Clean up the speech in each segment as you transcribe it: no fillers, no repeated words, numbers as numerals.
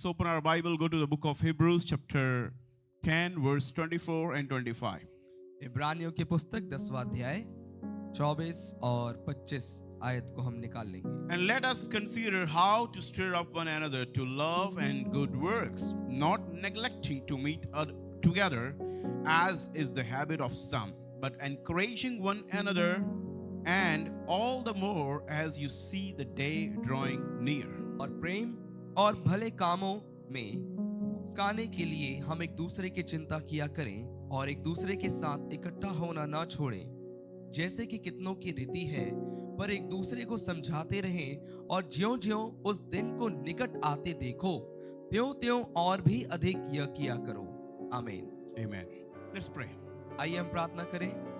Let's open our Bible, go to the book of Hebrews, chapter 10, verse 24 and 25. इब्रानियों की पुस्तक 10वां अध्याय 24 और 25 आयत को हम निकाल लेंगे। And let us consider how to stir up one another to love and good works, not neglecting to meet together, as is the habit of some, but encouraging one another, and all the more as you see the day drawing near. और प्रेम और भले कामों में उकसाने के लिए हम एक दूसरे की चिंता किया करें और एक दूसरे के साथ इकट्ठा होना ना छोड़ें, जैसे कि कितनों की रीति है, पर एक दूसरे को समझाते रहें, और ज्यों-ज्यों उस दिन को निकट आते देखो, त्यों-त्यों और भी अधिक यह किया करो। आमीन। Amen. Let's pray. आइए हम प्रार्थना करें।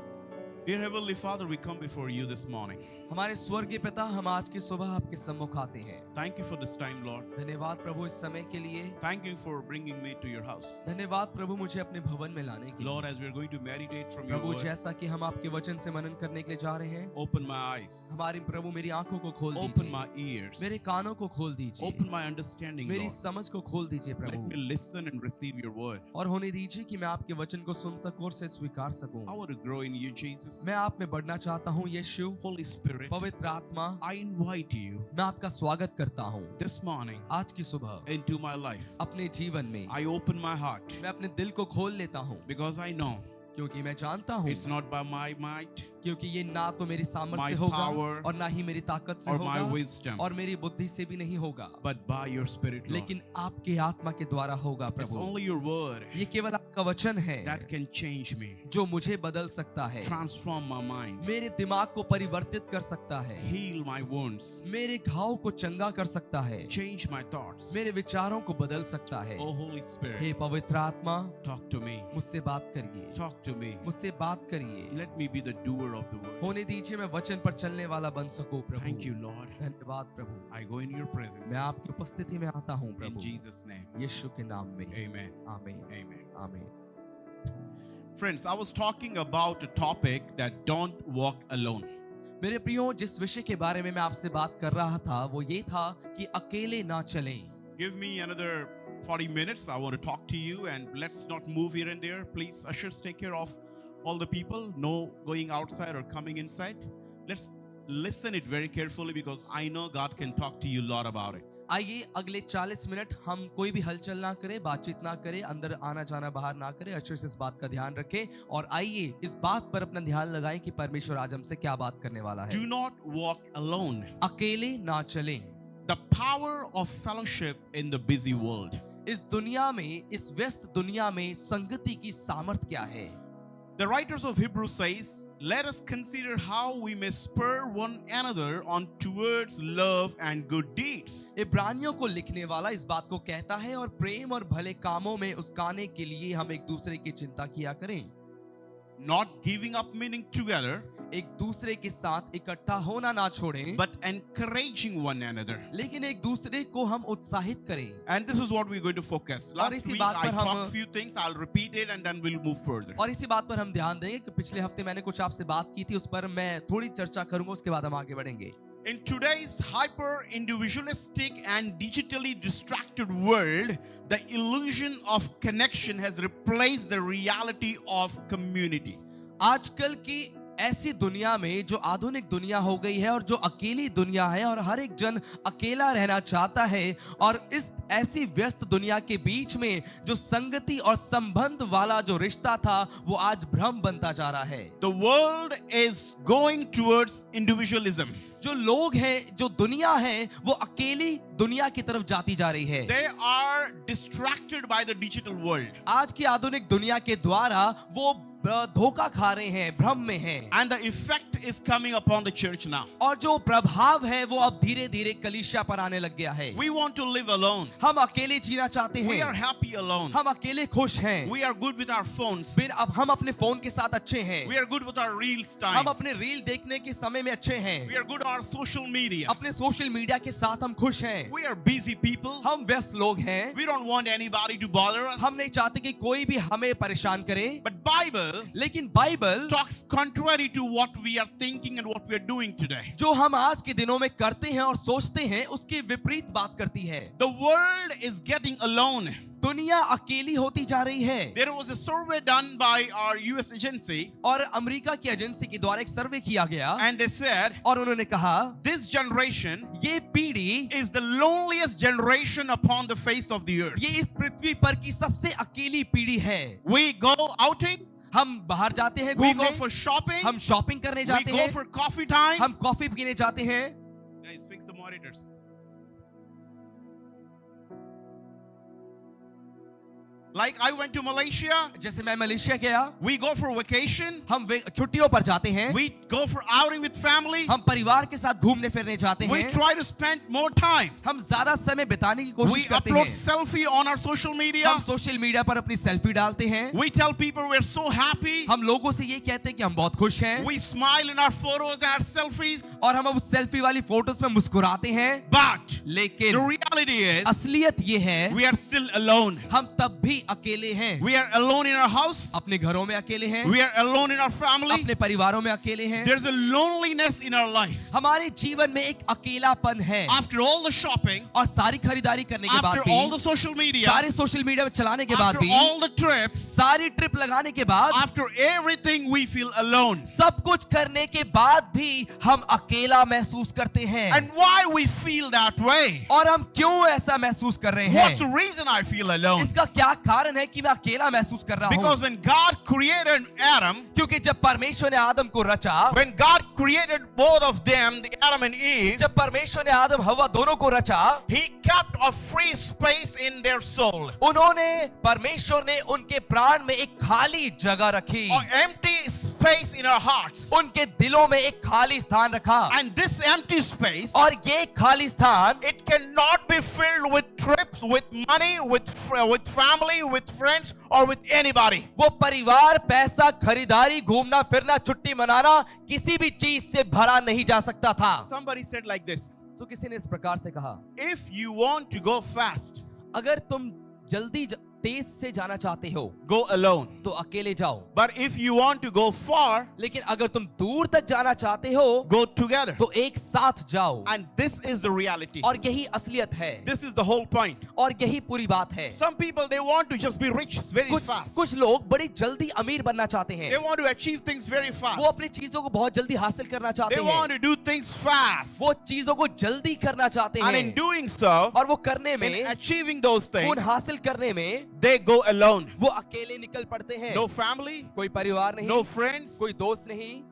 Dear Heavenly Father, we come before you this morning. हमारे स्वर्गीय पिता, हम आज की सुबह आपके सम्मुख आते हैं। Thank you for this time, Lord. धन्यवाद प्रभु इस समय के लिए। Thank you for bringing me to your house. धन्यवाद प्रभु मुझे अपने भवन में लाने के Lord, लिए। as we are going to meditate from your Prabhu word, जैसा कि हम आपके वचन से मनन करने के लिए जा रहे हैं, open my eyes, हमारी प्रभु मेरी आंखों को खोल open दीजिए, my ears, मेरे कानों को खोल दीजिए, open my understanding, मेरी Lord. समझ को खोल दीजिए Let Prabhu, me listen and receive your word. और होने दीजिए कि मैं आपके वचन को सुन सकूं और से स्वीकार सकूं। I want to grow in you, Jesus. मैं आप में बढ़ना चाहता हूं यीशु। Holy Spirit, पवित्र आत्मा, I invite you मैं आपका स्वागत करता हूं this morning आज की सुबह into my life. अपने जीवन में। I open my heart मैं अपने दिल को खोल लेता हूं, because I know क्योंकि मैं जानता हूं, it's not by my might क्योंकि ये ना तो मेरी सामर्थ्य My से होगा power और ना ही मेरी ताकत से or my होगा wisdom, और मेरी बुद्धि से भी नहीं होगा, but by your Spirit, Lord. लेकिन आपके आत्मा के द्वारा होगा It's Prabhu. only your word ये केवल आपका वचन है that can change me, जो मुझे बदल सकता है, transform my mind, मेरे दिमाग को परिवर्तित कर सकता है, heal my wounds, मेरे घाव को चंगा कर सकता है, change my thoughts. मेरे विचारों को बदल सकता है। Oh Holy Spirit, हे पवित्र आत्मा, talk to me, मुझसे बात करिए, talk to me. मुझसे बात करिए। Let me be the doer of the word. होने दीजिए मैं वचन पर चलने वाला बन सकूं प्रभु। Thank you, Lord. धन्यवाद प्रभु। I go in your presence मैं आपकी उपस्थिति में आता हूं in प्रभु, Jesus' name. यीशु के नाम में। Amen. आमीन, Amen. आमीन। Friends, I was talking about a topic that don't walk alone. मेरे प्रियो, जिस विषय के बारे में मैं आपसे बात कर रहा था वो ये था कि अकेले ना चलें। Give me another 40 minutes. I want to talk to you, and let's not move here and there. Please, ushers, take care of all the people. No going outside or coming inside. Let's listen it very carefully because I know God can talk to you a lot about it. आइए अगले 40 minute हम कोई भी हलचल ना करें, बातचीत ना करें, अंदर आना जाना बाहर ना करें, अच्छे से इस बात का ध्यान रखें और आइए इस बात पर अपना ध्यान लगाएं कि परमेश्वर आज हमसे क्या बात करने वाला है। Do not walk alone. अकेले ना चलें। The power of fellowship in the busy world. इस दुनिया में, इस व्यस्त दुनिया में संगति की सामर्थ क्या है? The writers of Hebrews says, let us consider how we may spur one another on towards love and good deeds. इब्रानियों को लिखने वाला इस बात को कहता है, और प्रेम और भले कामों में उस्काने के लिए हम एक दूसरे की चिंता किया करें, Not giving up meaning together, एक दूसरे के साथ इकट्ठा होना ना छोड़ें, but encouraging one another. लेकिन एक दूसरे को हम उत्साहित करें। And this is what we're going to focus. Last इसी week बात I पर हम- talked few things. I'll repeat it and then we'll move further. और इसी बात पर हम ध्यान देंगे कि पिछले हफ्ते मैंने कुछ आपसे बात की थी, उस पर मैं थोड़ी चर्चा करूंगा, उसके बाद हम आगे बढ़ेंगे। In today's hyper-individualistic and digitally distracted world, the illusion of connection has replaced the reality of community. आजकल की ऐसी दुनिया में, जो आधुनिक दुनिया हो गई है और जो अकेली दुनिया है और हर एक जन अकेला रहना चाहता है, और इस ऐसी व्यस्त दुनिया के बीच में जो संगति और संबंध वाला जो रिश्ता था वो आज भ्रम बनता जा रहा है। The world is going towards individualism. जो लोग हैं, जो दुनिया है, वो अकेली दुनिया की तरफ जाती जा रही है। They are distracted by the digital world. आज की आधुनिक दुनिया के द्वारा वो धोखा खा रहे हैं, भ्रम में हैं। And the effect is coming upon the church now. और जो प्रभाव है वो अब धीरे धीरे कलीसिया पर आने लग गया है। We want to live alone. हम अकेले जीना चाहते We are हैं, happy alone. हम अकेले खुश हैं, We are good with our phones. फिर अब हम अपने फोन के साथ अच्छे हैं, We are good with our reels हम time. अपने रील देखने के समय में अच्छे हैं, We are good with our social media. अपने सोशल मीडिया के साथ हम खुश हैं, We are busy people. हम व्यस्त लोग हैं, We don't want anybody to bother us. हम नहीं चाहते कि कोई भी हमें परेशान करे। But Bible लेकिन Bible talks contrary to what we are thinking and what we are doing today. जो हम आज के दिनों में करते हैं और सोचते हैं उसके विपरीत बात करती है। The world is getting alone. दुनिया अकेली होती जा रही है। There was a survey done by our US agency, और अमेरिका की एजेंसी के द्वारा एक सर्वे किया गया and they said और उन्होंने कहा this generation ये पीढ़ी is the loneliest generation upon the face of the earth. ये इस पृथ्वी पर की सबसे अकेली पीढ़ी है। We go outing, हम बाहर जाते हैं we go घूमने, for shopping, हम शॉपिंग करने we जाते go हैं, for coffee time. हम कॉफी पीने जाते हैं। Guys, fix the monitors. Like I went to Malaysia, जैसे मैं मलेशिया गया, we go for vacation, हम छुट्टियों पर जाते हैं, we go for outing with family, हम परिवार के साथ घूमने फिरने जाते we हैं, try to spend more time. हम ज्यादा समय बिताने की We कोशिश करते upload हैं, selfie on our social media. हम सोशल मीडिया पर अपनी सेल्फी डालते हैं, We tell people we're so happy. हम लोगों से ये कहते हैं कि हम बहुत खुश हैं, We smile in our photos and our selfies. और हम उस सेल्फी वाली फोटोज में मुस्कुराते हैं। But the लेकिन reality is असलियत ये है we are still alone. हम तब भी अकेले हैं, We are alone in our house. अपने घरों में अकेले हैं, We are alone in our family. अपने परिवारों में अकेले हैं। There's a loneliness in our life. हमारे जीवन में एक अकेलापन है, After all the shopping, और सारी खरीदारी करने के बाद after भी, all the social media, सारे सोशल मीडिया में चलाने के बाद after भी, all the trips, सारी ट्रिप लगाने के बाद, after everything, we feel alone. सब कुछ करने के बाद भी हम अकेला महसूस करते हैं। And why we feel that way? और हम क्यों ऐसा महसूस कर रहे What's the हैं? reason I feel alone? इसका क्या कारण है कि मैं अकेला महसूस कर रहा हूँ? Because when God created Adam, क्योंकि जब परमेश्वर ने आदम को रचा, when God created both of them, the Adam and Eve, जब परमेश्वर ने आदम हवा दोनों को रचा, He kept a free space in their soul, उन्होंने परमेश्वर ने उनके प्राण में एक खाली जगह रखी, an empty space in our hearts. उनके दिलों में एक खाली स्थान रखा, And this empty space, और ये खाली स्थान it cannot be filled with trips, with money, with family, with friends, or with anybody. वो परिवार, पैसा, खरीदारी, घूमना फिरना, छुट्टी मनाना, किसी भी चीज से भरा नहीं जा सकता था। Somebody said like this: तो किसी ने इस प्रकार से कहा, if you want to go fast, अगर तुम जल्दी तेज से जाना चाहते हो go alone. तो अकेले जाओ, But if you want to go far, लेकिन अगर तुम दूर तक जाना चाहते हो go together. तो एक साथ जाओ। And this is the reality. और यही असलियत है, This is the whole point. और यही पूरी बात है। Some people, they want to just be rich very fast. कुछ लोग बड़ी जल्दी अमीर बनना चाहते हैं, They want to achieve things very fast. वो अपनी चीजों को बहुत जल्दी हासिल करना चाहते They हैं, want to do things fast. वो चीजों को जल्दी करना चाहते And हैं, in doing so, और वो करने in में, achieving those उन things, हासिल करने में they go alone. वो अकेले निकल पड़ते हैं। No family, कोई परिवार नहीं, no friends. कोई दोस्त नहीं।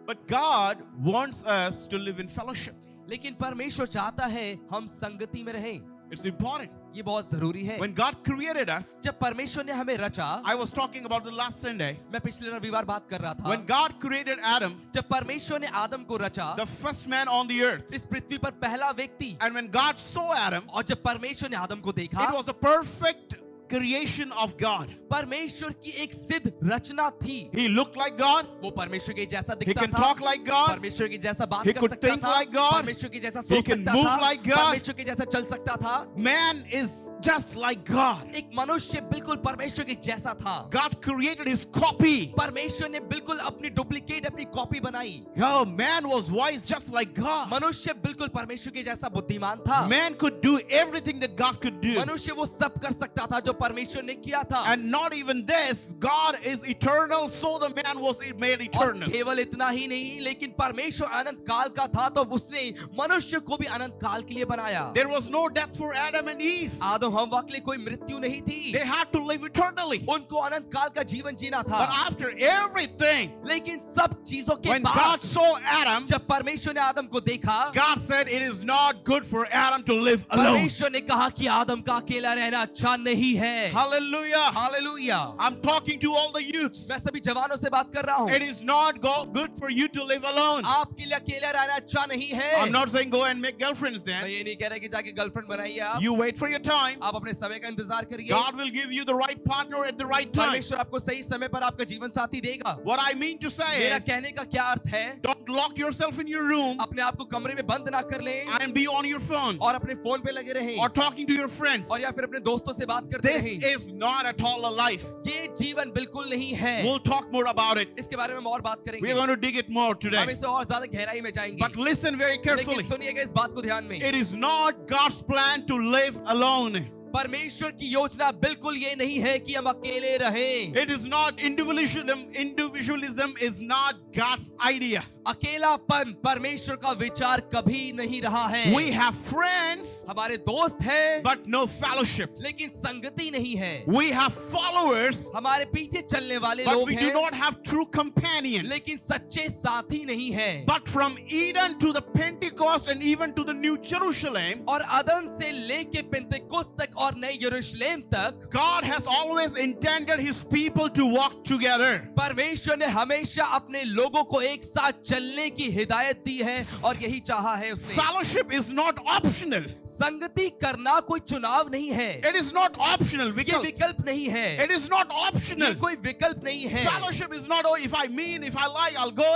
But God wants us to live in fellowship. लेकिन परमेश्वर चाहता है हम संगति में रहें, It's important. ये बहुत जरूरी है। When God created us, जब परमेश्वर ने हमें रचा, I was talking about the last Sunday. मैं पिछले रविवार बात कर रहा था, When God created Adam, जब परमेश्वर ने आदम को रचा, the first man on the earth, इस पृथ्वी पर पहला व्यक्ति, and when God saw Adam, और जब परमेश्वर ने आदम को देखा, it was a perfect creation of God. परमेश्वर की एक सिद्ध रचना थी। He looked like God. वो परमेश्वर के जैसा He दिखता can था, talk like God. परमेश्वर के जैसा बात He कर could सकता think था, like God. परमेश्वर के जैसा He सोच can सकता move था, like God. परमेश्वर के जैसा चल सकता था। Man is just like God. एक मनुष्य बिल्कुल परमेश्वर के जैसा था। God created his copy. परमेश्वर ने बिल्कुल अपनी डुप्लीकेट, अपनी कॉपी बनाई। Oh, man was wise just like God. मनुष्य बिल्कुल परमेश्वर के जैसा बुद्धिमान था। Man could do everything that God could do. मनुष्य वो सब कर सकता था जो परमेश्वर ने किया था। And not even this, God is eternal, so the man was made और eternal. केवल इतना ही नहीं, लेकिन परमेश्वर अनंत काल का था, तो उसने मनुष्य को भी अनंत काल के लिए बनाया। There was no death for Adam and Eve. आदम हव्वा के लिए कोई मृत्यु नहीं थी, They had to live eternally. उनको अनंत काल का जीवन जीना था। But after everything, लेकिन सब चीजों के when बाद God saw Adam, जब परमेश्वर ने आदम को देखा, God said it is not good for Adam to live alone. परमेश्वर ने कहा कि आदम का अकेला रहना अच्छा नहीं है। Hallelujah. Hallelujah. I'm talking to all the youths. मैं सभी जवानों से बात कर रहा हूँ। It is not good for you to live alone. आपके लिए अकेला रहना अच्छा नहीं है। I'm not saying go and make girlfriends मैं then. ये नहीं कह रहा कि जाके गर्लफ्रेंड बनाइए आप। You wait for your time. आप अपने समय का इंतजार करिए। God will give you the right partner at the right time. परमेश्वर आपको सही समय पर आपका जीवन साथी देगा। What I mean to say मेरा is, कहने का क्या अर्थ है, don't lock yourself in your room अपने आप को कमरे में बंद ना कर लें and be on your phone और अपने फोन पे लगे रहें or talking to your friends. और या फिर अपने दोस्तों से बात करते This रहें। is not at all a life. ये जीवन बिल्कुल नहीं है। We'll talk more about it. इसके बारे में हम और बात We're करेंगे। going to dig it more हम today. इससे और ज्यादा गहराई में जाएंगे। But listen very carefully. लेकिन सुनिएगा इस बात को ध्यान में, It is not God's plan to live alone. परमेश्वर की योजना बिल्कुल ये नहीं है कि हम अकेले रहें। It is not individualism. Individualism is not God's idea. अकेलापन परमेश्वर का विचार कभी नहीं रहा है। We have friends, हमारे दोस्त हैं but no fellowship. लेकिन संगति नहीं है। We have followers, हमारे पीछे चलने वाले but लोग we do हैं not have true companions. लेकिन सच्चे साथी नहीं है। But from Eden to the Pentecost and even to the New Jerusalem, और अदन से लेके पिंतेकुस्त तक और नए यरूशलेम तक God has always intended His people to walk together. परमेश्वर ने हमेशा अपने लोगों को एक साथ चलने की हिदायत दी है और यही चाहा है उसने। Fellowship is not optional. संगति करना कोई चुनाव नहीं है। It is not optional. ये विकल्प नहीं है। It is not ये optional. कोई विकल्प नहीं है। Fellowship is not, oh, if I like, I'll go,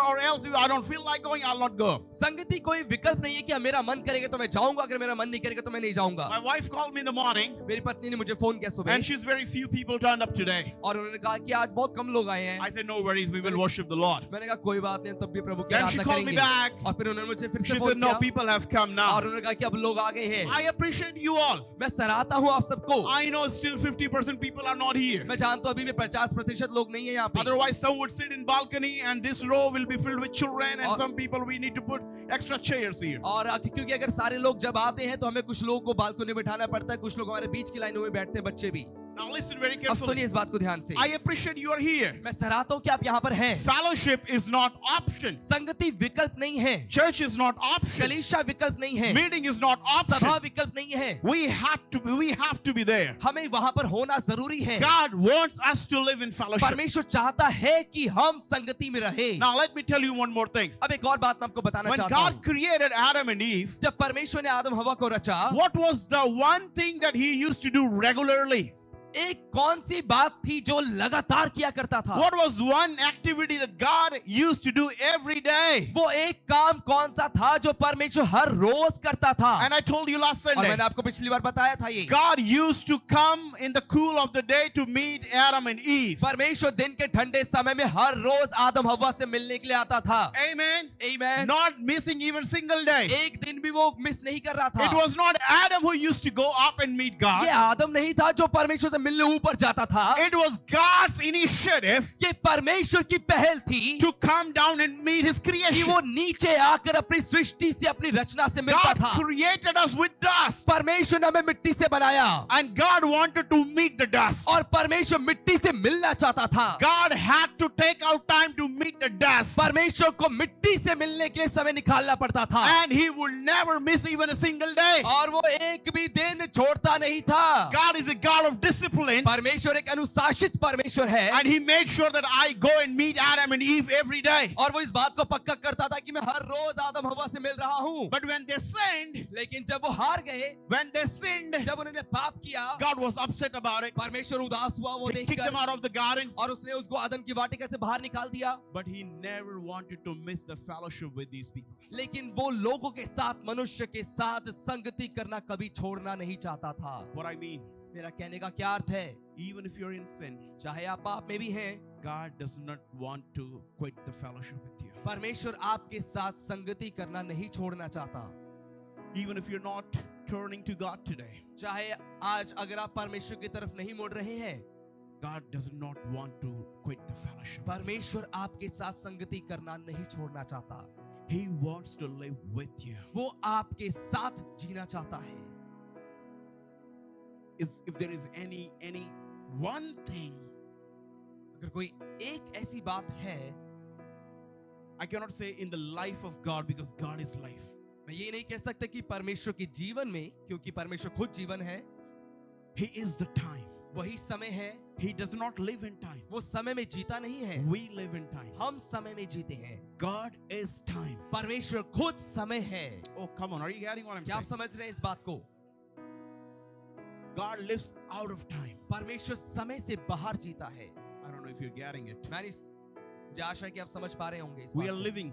or else if I don't feel like going, I'll not go. संगति कोई विकल्प नहीं है कि मेरा मन करेगा तो मैं जाऊंगा, अगर मेरा मन नहीं करेगा तो मैं नहीं जाऊंगा। My wife called me in the morning, मेरी पत्नी ने मुझे फोन किया सुबह and she's very few people turned up today. और उन्होंने कहा कि आज बहुत कम लोग आए हैं। I said, no worries, we will worship the Lord. मैंने कहा कोई बात नहीं, तब भी प्रभु की Then she Aradhana called me करेंगे। back. और फिर उन्होंने मुझे फिर She से said, फोन no, किया people have come now. और उन्होंने कहा कि अब लोग आ गए हैं। I appreciate you all. मैं सराहता हूँ आप सबको। I know still 50% people are not here. मैं जानता हूँ अभी भी 50% लोग नहीं है यहाँ पे। Otherwise, some would sit in balcony, and this row will be filled with children, and और- some people we need to put extra chairs here. और क्योंकि अगर सारे लोग जब आते हैं तो हमें कुछ लोगों को बालकनी में बैठाना पड़ता है, कुछ लोग हमारे बीच की लाइनों में बैठते हैं, बच्चे भी। Now listen very अब carefully. सुनिए इस बात को ध्यान से। I appreciate you are here. मैं सराहता हूँ कि आप यहाँ पर हैं। Fellowship is not option. संगति विकल्प नहीं है। Church is not option. कलीसिया विकल्प नहीं है। Meeting is not option. सभा विकल्प नहीं है। We have to be there. हमें वहां पर होना जरूरी है। God wants us to live in fellowship. परमेश्वर चाहता है कि हम संगति में रहें। Now let me tell you one more thing. अब एक और बात मैं आपको बताना When चाहता God हूँ। created Adam and Eve, जब परमेश्वर ने आदम हवा को रचा, what was the one thing that He used to do regularly? एक कौन सी बात थी जो लगातार किया करता था? What was one activity that God used to do every day? वो एक काम कौन सा था जो परमेश्वर हर रोज करता था? And I told you last और Sunday, मैंने आपको पिछली बार बताया था ये। God used to come in the cool of the day to meet Adam and Eve. परमेश्वर दिन के ठंडे समय में हर रोज आदम हवा से मिलने के लिए आता था। Amen. Amen। Not missing even single day. एक दिन भी वो मिस नहीं कर रहा था। It was not Adam who used to go up and meet ये God. आदम नहीं था जो परमेश्वर से मिलने ऊपर जाता था। It was God's initiative ये परमेश्वर की पहल थी to come down and meet His कि creation. वो नीचे आकर अपनी सृष्टि से, अपनी रचना से मिलता God था। created us with dust, परमेश्वर ने हमें मिट्टी से बनाया and God wanted to meet the dust. और परमेश्वर मिट्टी से मिलना चाहता था। God had to take out time to meet the dust, परमेश्वर को मिट्टी से मिलने के लिए समय निकालना पड़ता था and He would never miss even a single day. और वो एक भी दिन छोड़ता नहीं था। God is a God of discipline, परमेश्वर एक अनुशासित परमेश्वर है and He made sure that I go and meet Adam and Eve every day. और वो इस बात को पक्का करता था कि मैं हर रोज आदम हवा से मिल रहा हूँ। But when they sinned, लेकिन जब वो हार गए, जब उन्होंने पाप किया, God was upset about it. परमेश्वर उदास हुआ वो He kicked them देखकर out of the garden. और उसने उसको आदम की वाटिका से बाहर निकाल दिया। But He never wanted to miss the fellowship with these people. लेकिन वो लोगों के साथ, मनुष्य के साथ संगति करना कभी छोड़ना नहीं चाहता था। What I mean, मेरा कहने का क्या अर्थ है? even if you're in sin, चाहे आप पाप में भी हैं, God does not want to quit the fellowship with you. परमेश्वर आपके साथ संगति करना नहीं छोड़ना चाहता। Even if you're not turning to God today, चाहे आज अगर आप परमेश्वर की तरफ नहीं मुड़ रहे हैं, God does not want to quit the fellowship. परमेश्वर आपके साथ संगति करना नहीं छोड़ना चाहता। He wants to live with you. वो आपके साथ जीना चाहता है। If there is any one thing, अगर कोई एक ऐसी बात है, I cannot say in the life of God because God is life. मैं ये नहीं कह सकता कि परमेश्वर के जीवन में, क्योंकि परमेश्वर खुद जीवन है, He is the time. वही समय है। He does not live in time. वो समय में जीता नहीं है, We live in time. हम समय में जीते हैं। God is time. परमेश्वर खुद समय है। Oh, come on. Are you getting what I'm क्या आप saying? समझ रहे हैं इस बात को? God lives out of time. परमेश्वर समय से बाहर जीता है। I don't know if you're getting it. मुझे आशा है कि आप समझ पा रहे होंगे इस We बात are को। living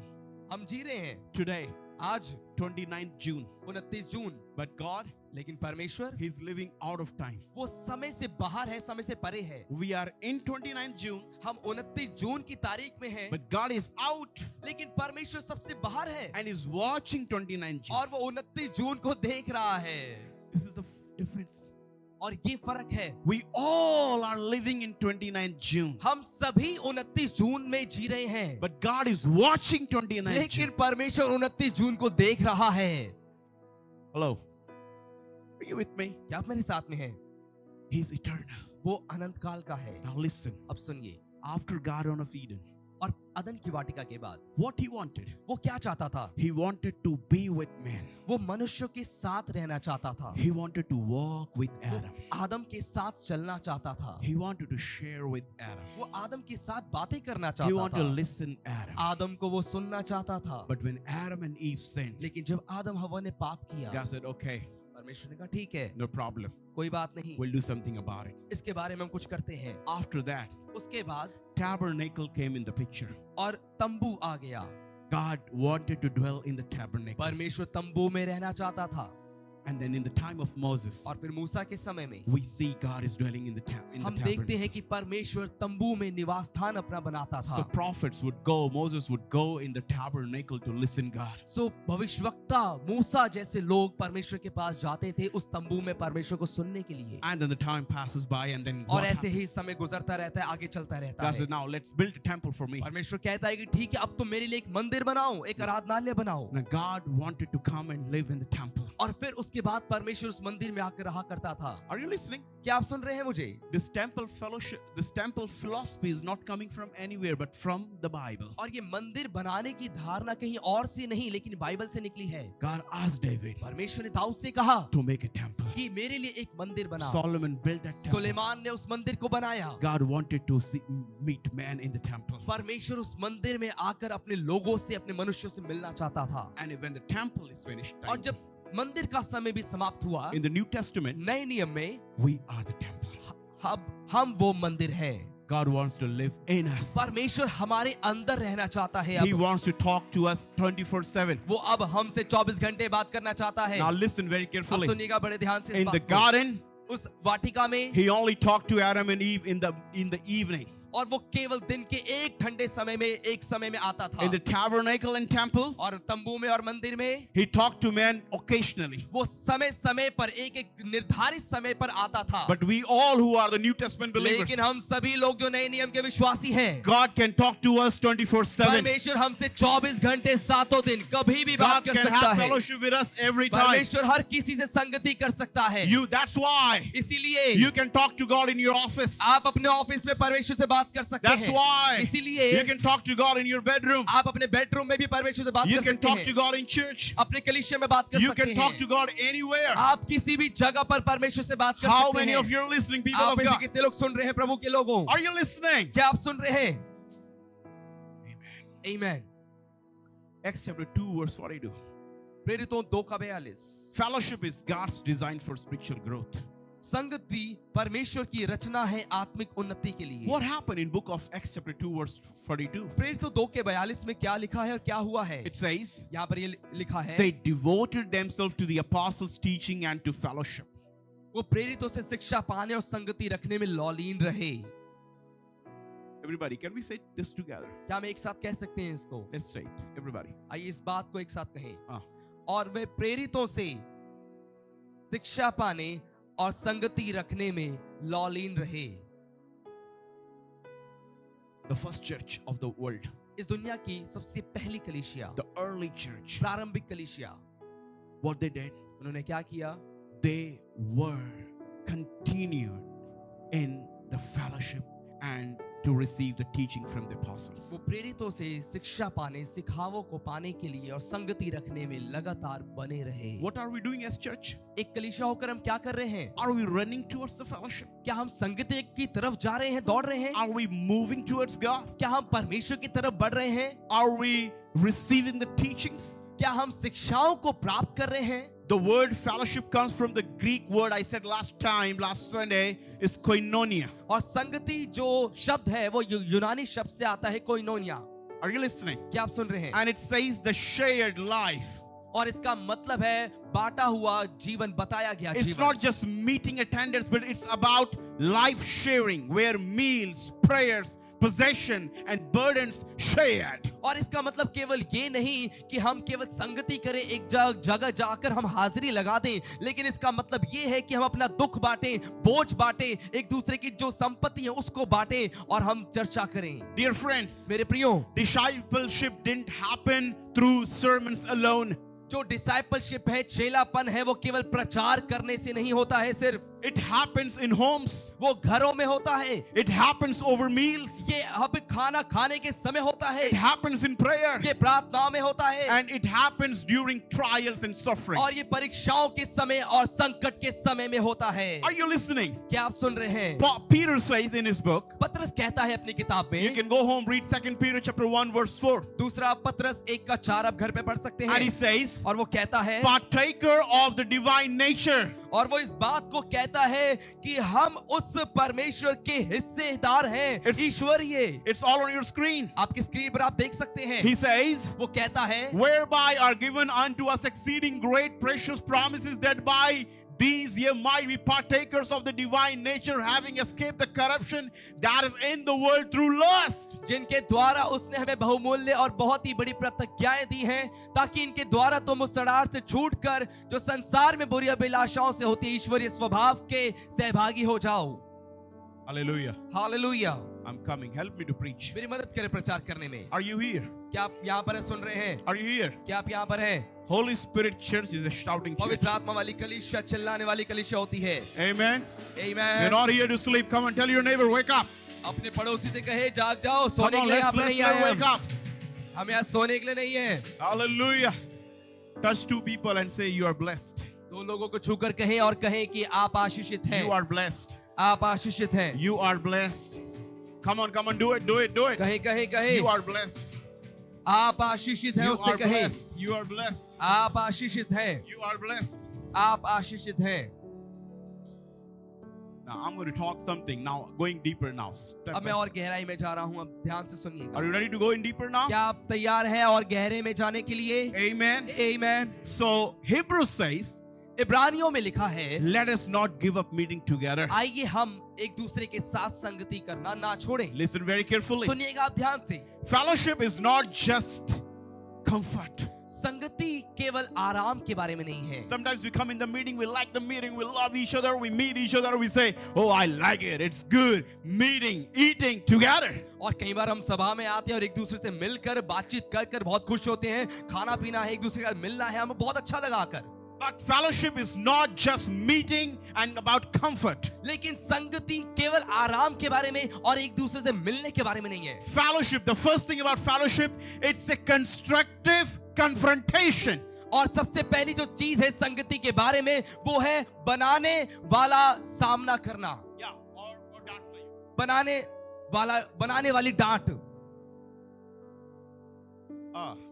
हम जी रहे हैं today, आज 29th June. 29 June, But God, लेकिन परमेश्वर He's living out of time. वो समय से बाहर है, समय से परे है। We are in 29th June, हम 29 जून की तारीख में हैं, but God is out लेकिन परमेश्वर सबसे बाहर है and is watching 29th June. और वो 29 जून को देख रहा है। This is the difference. और ये फर्क है। We all are living in 29th June. हम सभी 29 जून में जी रहे हैं, But God is watching 29th लेकिन June. परमेश्वर 29 जून को देख रहा है। Hello. Are you with me? क्या आप मेरे साथ में हैं? He's eternal. वो अनंत काल का है। Now listen. अब सुनिए, After Garden of Eden, और अदन की वाटिका के बाद what he wanted? वो क्या चाहता था? He wanted to be with man. वो मनुष्यों के साथ रहना चाहता था। He wanted to walk with वो Adam. आदम के साथ चलना चाहता था। He wanted to share with Adam. वो आदम के साथ बातें करना He चाहता wanted to था। listen Adam. आदम को वो सुनना चाहता था। But when Adam and Eve sinned, लेकिन जब आदम हवा ने पाप किया, God said, okay, परमेश्वर ने कहा ठीक है, no problem. कोई बात नहीं, We'll do something about it. इसके बारे में हम कुछ करते हैं। After that, उसके बाद tabernacle came in the picture. और तंबू आ गया। God wanted to dwell in the tabernacle. परमेश्वर तंबू में रहना चाहता था। And then in the time of Moses, और फिर मूसा के समय में we see God is dwelling in the हम देखते tabernacle. हैं कि परमेश्वर तंबू में निवास स्थान अपना बनाता So था। prophets would go, Moses would go in the tabernacle to listen God. सो भविष्यवक्ता मूसा जैसे लोग परमेश्वर के पास जाते थे उस तंबू में परमेश्वर को सुनने के लिए। And then the time passes by and then और what ऐसे happens? ही समय गुजरता रहता है, आगे चलता रहता God है। says, now let's build a temple for me. परमेश्वर कहता है कि ठीक है, अब तुम मेरे लिए एक मंदिर बनाओ, एक आराधनालय बनाओ। Now God wanted to come and live in the temple. और फिर उसके बाद परमेश्वर उस मंदिर में आकर रहा करता था। Are you listening? क्या आप सुन रहे हैं मुझे? This temple fellowship, this temple philosophy is not coming from anywhere but from the Bible. और ये मंदिर बनाने की धारणा कहीं और से नहीं, लेकिन बाइबल से निकली है। God asked David परमेश्वर ने दाऊद से कहा to make a temple. कि मेरे लिए एक मंदिर बना। Solomon built that temple. Suleman ने उस मंदिर को बनाया। God wanted to meet man in the temple. परमेश्वर उस मंदिर में आकर अपने लोगों से, अपने मनुष्यों से मिलना चाहता था। And when the temple is finished, और जब मंदिर का समय भी समाप्त हुआ, in the New Testament, नए नियम में we are the temple. अब हम वो मंदिर हैं। God wants to live in us. परमेश्वर हमारे अंदर रहना चाहता है। He अब wants to talk to us 24/7. वो अब हमसे 24 घंटे बात करना चाहता है। Now listen very अब carefully. सुनिएगा बड़े ध्यान से इस In the बात को। garden, उस वाटिका में he only talked to Adam and Eve in the evening. और वो केवल दिन के एक ठंडे समय में, एक समय में आता था। In the tabernacle and temple, और तंबू में और मंदिर में he talked to man occasionally. वो समय समय पर एक एक निर्धारित समय पर आता था। But we all who are the New Testament believers, लेकिन हम सभी लोग जो नए नियम के विश्वासी हैं, God can talk to us 24/7. परमेश्वर हमसे 24 घंटे सातों दिन कभी भी बात God कर can सकता have है। fellowship with us every time. परमेश्वर हर किसी से संगति कर सकता है। That's why इसीलिए you can talk to God in your office. आप अपने ऑफिस में परमेश्वर से बात कर सकते That's हैं। why इसीलिए you can talk to God in your bedroom. आप अपने बेडरूम में भी परमेश्वर से बात You कर can सकते talk to हैं। God in church. अपने कलीसिया में बात कर You सकते can talk हैं। to God anywhere. आप किसी भी जगह पर परमेश्वर से बात कर How सकते many हैं। of you are listening, people आप of में से God? कितने लोग सुन रहे हैं प्रभु के लोगों? Are you listening? क्या आप सुन रहे हैं? Amen. Amen. Acts chapter 2 verse 42. प्रेरितों 2:42। Fellowship is God's design for spiritual growth. संगति परमेश्वर की रचना है आत्मिक उन्नति के लिए। What happened in book of Acts chapter 2 verse 42? प्रेरितों 2:42 में क्या लिखा है और क्या हुआ है? It says, यहाँ पर ये लिखा है, they devoted themselves to the apostles' teaching and to fellowship. वो प्रेरितों से शिक्षा पाने और संगति रखने में लौलीन रहे। Everybody, can we say this together? क्या हम एक साथ कह सकते हैं इसको? Let's say it, everybody. आइए इस बात को एक साथ कहें। हाँ. और वे प्रेरितों से शिक्षा पाने और संगति रखने में लौलीन रहे। The first church of the world, इस दुनिया की सबसे पहली कलीसिया, the early church, प्रारंभिक कलीसिया, what they did, उन्होंने क्या किया? they were continued in the fellowship and to receive the teaching from the apostles. वो प्रेरितों से शिक्षा पाने, सिखावों को पाने के लिए और संगति रखने में लगातार बने रहे। What are we doing as church? एक कलीसिया होकर हम क्या कर रहे हैं? Are we running towards the fellowship? क्या हम संगति की तरफ जा रहे हैं, दौड़ रहे हैं? Are we moving towards God? क्या हम परमेश्वर की तरफ बढ़ रहे हैं? Are we receiving the teachings? क्या हम शिक्षाओं को प्राप्त कर रहे हैं? The word fellowship comes from the Greek word I said last Sunday is koinonia. और संगति जो शब्द है वो यूनानी शब्द से आता है कोइनोनिया। Are you listening? क्या आप सुन रहे हैं? And it says the shared life. और इसका मतलब है बांटा हुआ जीवन, बताया गया It's जीवन। not just meeting attendance, but it's about life sharing, where meals, prayers, possession and burdens shared. और इसका मतलब केवल ये नहीं कि हम केवल संगति करें, एक जगह जाकर हम हाजिरी लगा दें, लेकिन इसका मतलब ये है कि हम अपना दुख बांटें, बोझ बांटें, एक दूसरे की जो संपत्ति है उसको बांटें और हम चर्चा करें। Dear friends, मेरे प्रियो, discipleship didn't happen through sermons alone. जो डिसाइपलशिप है, चेलापन है, वो केवल प्रचार करने से नहीं होता है सिर्फ। It happens in homes. वो घरों में होता है। It happens over meals. ये अब खाना खाने के समय होता है। It happens in prayer. ये प्रार्थना में होता है। And it happens during trials and suffering. और ये परीक्षाओं के समय और संकट के समय में होता है। Are you listening? क्या आप सुन रहे हैं? Peter says in his book, पत्रस कहता है अपनी किताब you में, can go home, read 2 Peter chapter 1 verse 4. दूसरा पत्रस 1:4 आप घर पे पढ़ सकते And he हैं। says, और वो कहता है, partaker of the divine nature. और वो इस बात को कहता है कि हम उस परमेश्वर के हिस्सेदार हैं, ईश्वरीय। It's all on your screen. आपकी स्क्रीन पर आप देख सकते हैं। He says, वो कहता है, whereby are given unto us exceeding great precious promises, that by these ye might be partakers of the divine nature, having escaped the corruption that is in the world through lust. जिनके द्वारा उसने हमें बहुमूल्य और बहुत ही बड़ी प्रतिज्ञाएं दी हैं, ताकि इनके द्वारा तुम उस सड़ार से छूटकर जो संसार में बुरी अभिलाषाओं से होती ईश्वरीय स्वभाव के सहभागी हो जाओ। Hallelujah. Hallelujah. I'm coming. Help me to preach. मेरी मदद करें प्रचार करने में। Are you here? क्या आप यहाँ पर सुन रहे हैं? Are you here? क्या आप यहाँ पर हैं? Holy Spirit Church is a shouting church. पवित्र आत्मा वाली कलीसिया चिल्लाने वाली कलीसिया होती है। Amen. We're आमीन। not here to sleep. Come and tell your neighbor, wake up. अपने पड़ोसी से कहे जाग जाओ, Come सोने के on, लिए यहाँ let's पर नहीं आए wake हम। up. हम यहाँ सोने के लिए नहीं है। Hallelujah. Touch 2 people and say you are blessed. दो लोगों को छूकर कहें और कहें कि आप आशीषित हैं। You are blessed. आप आशीषित हैं। You are blessed. Come on, do it, do it, do it. कहें कहें कहें। You are blessed. आप आशीषित हैं, You उससे are कहें। blessed. You are blessed. आप आशीषित हैं। You are blessed. आप आशीषित हैं। Now I'm going to talk something now, going deeper now. Step अब by मैं और गहराई में जा रहा हूँ, अब ध्यान से step. सुनिएगा। Are you ready to go in deeper now? क्या आप तैयार हैं और गहरे में जाने के लिए? Amen. आमीन। So Hebrews says, इब्रानियों में लिखा है, let us not give up meeting together. आइए हम एक दूसरे के साथ संगति करना ना छोड़ें। Listen very carefully. सुनिएगा आप ध्यान से। Fellowship is not just comfort. संगति केवल आराम के बारे में नहीं है। Sometimes we come in the meeting, we like the meeting, we love each other, we meet each other, we say, oh, I like it, it's good, meeting, eating together. और कई बार हम सभा में आते हैं और एक दूसरे से मिलकर बातचीत कर कर बहुत खुश होते हैं, खाना पीना है, एक दूसरे का मिलना है, हमें बहुत अच्छा लगा कर। But fellowship is not just meeting and about comfort. लेकिन संगति केवल आराम के बारे में और एक दूसरे से मिलने के बारे में नहीं है। Fellowship, the first thing about fellowship, it's a constructive confrontation. और सबसे पहली जो चीज है संगति के बारे में वो है बनाने वाला सामना करना। Yeah, or डांटना. बनाने वाली डांट।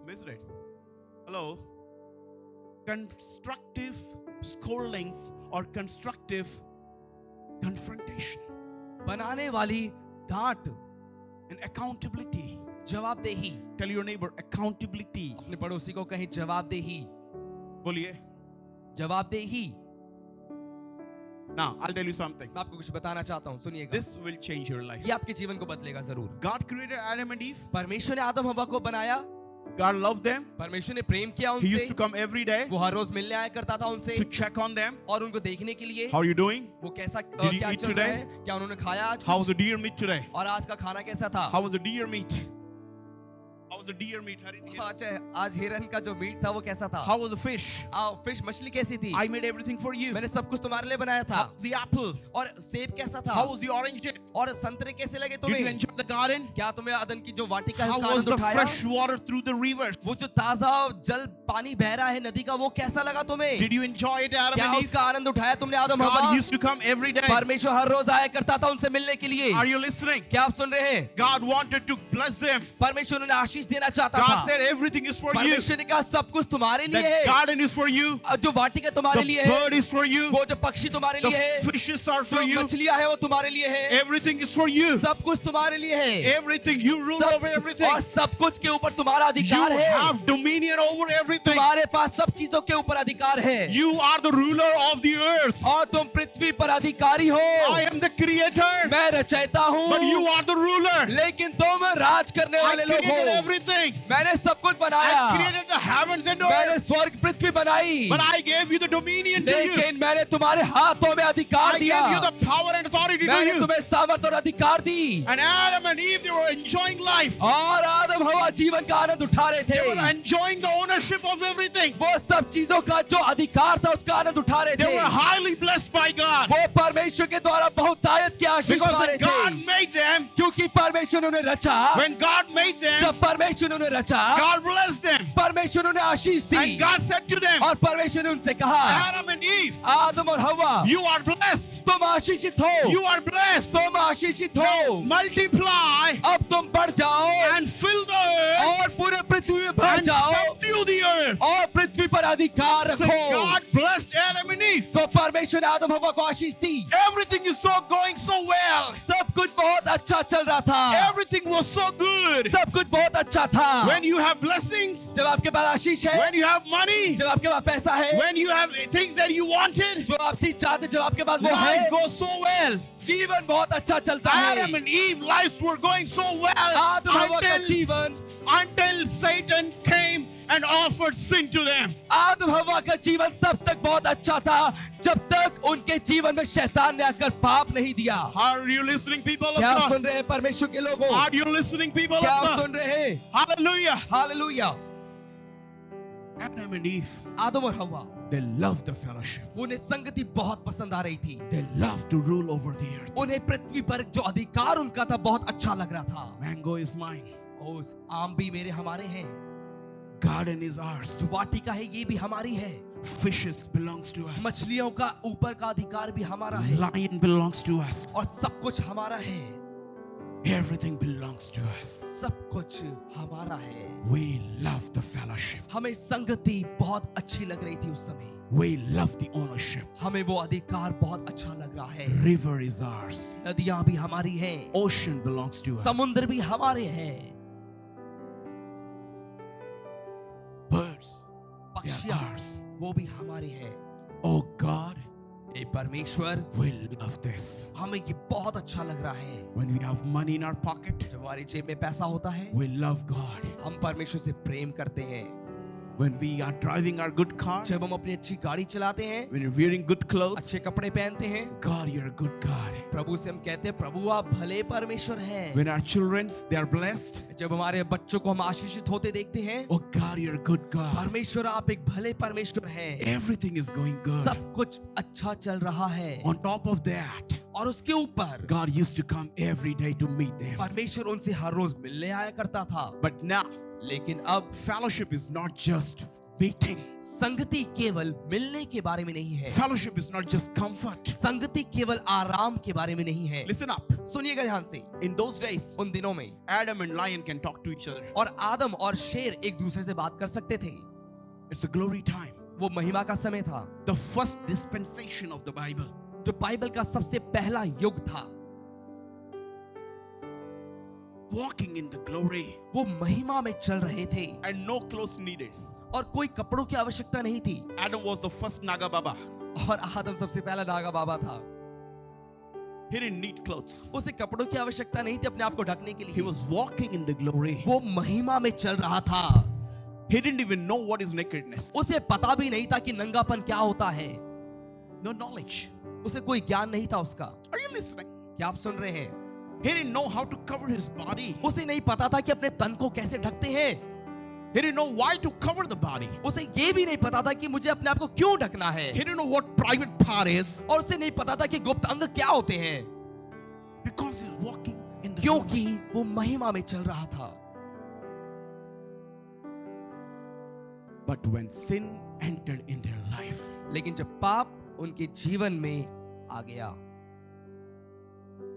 Missed it. Hello. Constructive scoldings or constructive confrontation बनाने वाली डांट। and accountability. जवाबदेही। Tell your neighbor, accountability. अपने पड़ोसी को कहें जवाबदेही। बोलिए. जवाबदेही। Now, I'll tell you something. मैं आपको कुछ बताना चाहता हूँ, सुनिएगा। This will change your life. ये आपके जीवन को बदलेगा जरूर। God created Adam and Eve. परमेश्वर ने आदम हवा को बनाया। God loved them. परमेश्वर ने प्रेम किया He used उनसे। to come every day वो हर रोज मिलने आया करता था उनसे to check on them. और उनको देखने के लिए। How are you doing? वो कैसा Did you क्या eat चल रहा today? है, क्या उन्होंने खाया आज How was कुछ? the deer meat today? और आज का खाना कैसा था? How was the deer meat? How was the deer meat? अच्छा, आज हिरन का जो मीट था वो कैसा था? How was the fish? Fish मछली कैसी थी? I made everything for you. मैंने सब कुछ तुम्हारे लिए बनाया था। How was the apple? और सेब कैसा था? How was the oranges? और संतरे कैसे लगे Did you तुम्हें? enjoy the garden? क्या तुम्हें अदन की जो वाटिका है How उसका was आनंद the उठाया? fresh water through the rivers? वो जो ताजा जल पानी बह रहा है नदी का वो कैसा लगा तुम्हें? Did you enjoy it, Adam क्या and Eve? उसका आनंद उठाया तुमने आदम हवा? God used to come every day. परमेश्वर हर रोज आया करता था उनसे मिलने के लिए। Are you listening? क्या आप सुन रहे हैं? God wanted to bless them. परमेश्वर ने आशीष देना चाहता God था। said everything is for you. परमेश्वर ने कहा सब कुछ तुम्हारे लिए The है, garden is for you. जो वाटिका तुम्हारे The लिए है, bird is for you. वो जो पक्षी तुम्हारे The लिए है, fishes are for जो you. मछलियां है वो तुम्हारे लिए है, Everything is for you. सब कुछ तुम्हारे लिए है, Everything. You rule over everything. और सब कुछ के ऊपर तुम्हारा You अधिकार है, have dominion over everything. तुम्हारे पास सब चीजों के ऊपर अधिकार है, You are the ruler of the earth. और तुम पृथ्वी पर अधिकारी हो। I am the creator, मैं रचयिता हूँ, but you are the ruler. लेकिन तुम राज करने I वाले लोग created हो। everything. मैंने सब कुछ बनाया, I created the heavens and मैंने earth, स्वर्ग पृथ्वी बनाई, but I gave you the dominion to you. लेकिन मैंने तुम्हारे हाथों में अधिकार I दिया, gave you the power and authority to मैंने you. तुम्हें सामर्थ और अधिकार दी। And Adam and Eve, they were enjoying life. और आदम हवा जीवन का आनंद उठा रहे They थे, were enjoying the ownership of everything. वो सब चीजों का जो अधिकार था उसका आनंद उठा रहे They थे। were highly blessed by God. वो परमेश्वर के द्वारा बहुत आयत की आशीष पा Because रहे when God थे, made them, क्योंकि परमेश्वर ने उन्हें रचा। when God made them, जब परमेश्वर ने उन्हें रचा, God blessed them. परमेश्वर ने उन्हें आशीष दी, And God said to them, और परमेश्वर ने उनसे कहा, Adam and Eve, आदम और हवा, you are blessed. तुम आशीषित हो, You are blessed. तुम आशीषित Now हो, multiply अब तुम बढ़ जाओ and fill the earth और पूरे पृथ्वी में भर and जाओ subdue the earth. और पृथ्वी पर अधिकार So रखो। God blessed Adam and Eve. तो परमेश्वर ने आदम हवा को आशीष दी, Everything is so going so well. सब कुछ बहुत अच्छा चल रहा था, Everything was so good. सब कुछ बहुत अच्छा था। When you have blessings, जब आपके पास आशीष है, when you have money, जब आपके पास पैसा है, when you have things that you wanted, जो आप चीज चाहते, जब आपके पास वो life है, goes so well. जीवन बहुत अच्छा चलता Adam है। and Eve lives were going so well आदम हवा का जीवन, until Satan came and offered sin to them. आदम हवा का जीवन तब तक बहुत अच्छा था जब तक उनके जीवन में शैतान ने आकर पाप नहीं दिया। Are you listening, people of क्या आप God? सुन रहे हैं परमेश्वर के लोगों? Are you listening, people क्या of आप God? सुन रहे हैं? Hallelujah. Hallelujah. Adam and Eve, आदम और हवा, they loved the fellowship. उन्हें संगति बहुत पसंद आ रही थी, They loved to rule over the earth. उन्हें पृथ्वी पर जो अधिकार उनका था बहुत अच्छा लग रहा था। Mango is mine. उस आम भी मेरे हमारे हैं, Garden is ours. वाटिका है ये भी हमारी है, Fishes belongs to us. मछलियों का ऊपर का अधिकार भी हमारा है, Lion belongs to us. और सब कुछ हमारा है, Everything belongs to us. सब कुछ हमारा है। We love the fellowship. हमें संगति बहुत अच्छी लग रही थी उस समय, We love the ownership. हमें वो अधिकार बहुत अच्छा लग रहा है। River is ours. नदियां भी हमारी हैं, Ocean belongs to us. समुद्र भी हमारे हैं, Birds, they are पक्षियां ours. वो भी हमारे हैं। Oh God, ए परमेश्वर, we love this. हमें ये बहुत अच्छा लग रहा है। When we have money in our pocket, जब हमारी जेब में पैसा होता है, we love God. हम परमेश्वर से प्रेम करते हैं। When we are driving our good car, जब हम अपनी अच्छी गाड़ी चलाते हैं, when you're wearing good clothes, अच्छे कपड़े पहनते हैं, God, you're a good God. प्रभु से हम कहते हैं प्रभु आप भले परमेश्वर हैं। When our children, they are blessed, जब हमारे बच्चों को हम आशीषित होते देखते हैं, oh God, you're a good God. परमेश्वर आप एक भले परमेश्वर हैं। Everything is going good. सब कुछ अच्छा चल रहा है, On top of that, और उसके ऊपर God used to come every day to meet them. परमेश्वर उनसे हर रोज मिलने आया करता था। But now, लेकिन अब fellowship is not just meeting. संगति केवल मिलने के बारे में नहीं है, Fellowship is not just comfort. संगति केवल आराम के बारे में नहीं है। Listen up. सुनिएगा ध्यान से, In those days, उन दिनों में Adam and lion can talk to each other. और आदम और शेर एक दूसरे से बात कर सकते थे। It's a glory time. वो महिमा का समय था, The first dispensation of the Bible. जो बाइबल का सबसे पहला युग था। Walking in the glory वो महिमा में चल रहे थे and no clothes needed. और कोई कपड़ों की आवश्यकता नहीं थी, Adam was the first Naga Baba. और आदम सबसे पहला नागा बाबा था। He didn't need clothes. उसे कपड़ों की आवश्यकता नहीं थी अपने आप को ढकने के He लिए, was walking in the glory. वो महिमा में चल रहा था। He didn't even know what is nakedness. उसे पता भी नहीं था कि नंगापन क्या होता है, No knowledge. उसे कोई ज्ञान नहीं था उसका। Are you listening? क्या आप सुन रहे हैं? He didn't know how to cover his body. उसे नहीं पता था कि अपने तन को कैसे ढकते हैं, He didn't know why to cover the body. उसे ये भी नहीं पता था कि मुझे अपने आप को क्यों ढकना है, He didn't know what private part is और उसे नहीं पता था कि गुप्त अंग क्या होते हैं, because he's walking in the क्योंकि glory. वो महिमा में चल रहा था। But when sin entered in their life, लेकिन जब पाप उनके जीवन में आ गया,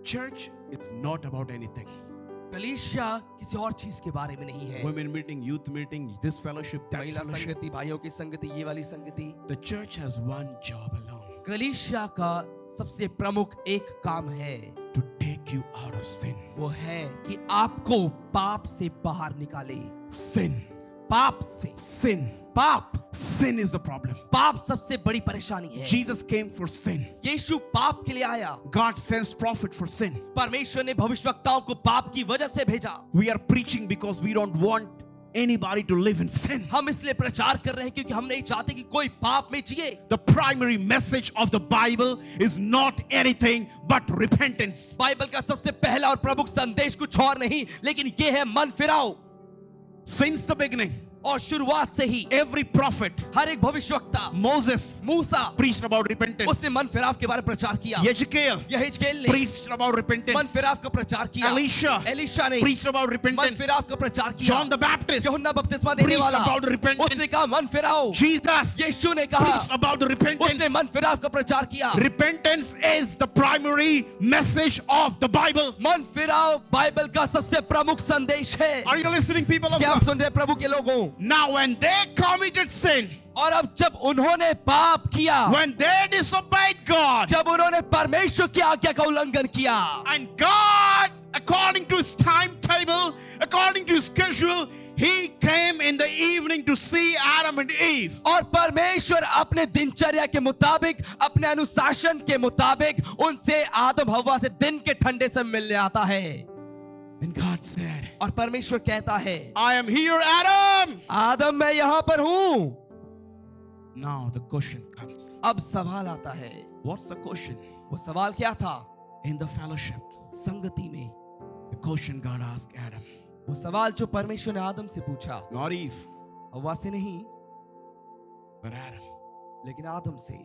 church, it's not about anything. कलीसिया किसी और चीज के बारे में नहीं है। Women meeting, youth meeting, this fellowship, that महिला fellowship. संगति, भाइयों की संगति, ये वाली संगति। The church has one job alone, कलीसिया का सबसे प्रमुख एक काम है, to take you out of sin. वो है कि आपको पाप से बाहर निकाले। Sin. पाप से। Sin. पाप। Sin is the problem. पाप सबसे बड़ी परेशानी है। Jesus came for sin. यीशु पाप के लिए आया। God sends prophet for sin. परमेश्वर ने भविष्यवक्ताओं को पाप की वजह से भेजा। We are preaching because we don't want anybody to live in sin. हम इसलिए प्रचार कर रहे हैं क्योंकि हम नहीं चाहते कि कोई पाप में जिए। The primary message of the Bible is not anything but repentance. Bible का सबसे पहला और प्रमुख संदेश कुछ और नहीं, लेकिन ये है मन फिराओ। Since the beginning, और शुरुआत से ही every prophet, हर एक भविष्यवक्ता, Moses Musa, preached about repentance. उसने मन फिराव के बारे में प्रचार किया। Ezekiel यहेजकेल ने preached about मन repentance. फिराव का प्रचार किया। एलीशा ने Preached about मन repentance. फिराव का प्रचार किया। John the Baptist यूहन्ना बपतिस्मा देने preached वाला, about repentance. उसने कहा मन फिराओ। Jesus यीशु ने कहा, preached about the उसने repentance. मन फिराव का प्रचार किया। Repentance is the primary message of the Bible. मन फिराव बाइबल का सबसे प्रमुख संदेश है। Are you listening, people of क्या आप God? सुन रहे हैं प्रभु के लोगों? Now, when they committed sin, और अब जब उन्होंने पाप किया, when they disobeyed God, जब उन्होंने परमेश्वर की आज्ञा का उल्लंघन किया, and God, according to his timetable, according to his schedule, he came in the evening to see Adam and Eve. और परमेश्वर अपने दिनचर्या के मुताबिक, अपने अनुशासन के मुताबिक उनसे आदम हव्वा से दिन के ठंडे से मिलने आता है। And God said, और परमेश्वर कहता है, I am here, Adam. आदम मैं यहाँ पर हूँ। Now the question comes. अब सवाल आता है। What's the question? वो सवाल क्या था? In the fellowship, संगति में the question God asked Adam, वो सवाल जो परमेश्वर ने आदम से पूछा, not Eve, हव्वा से नहीं, but Adam. लेकिन आदम से।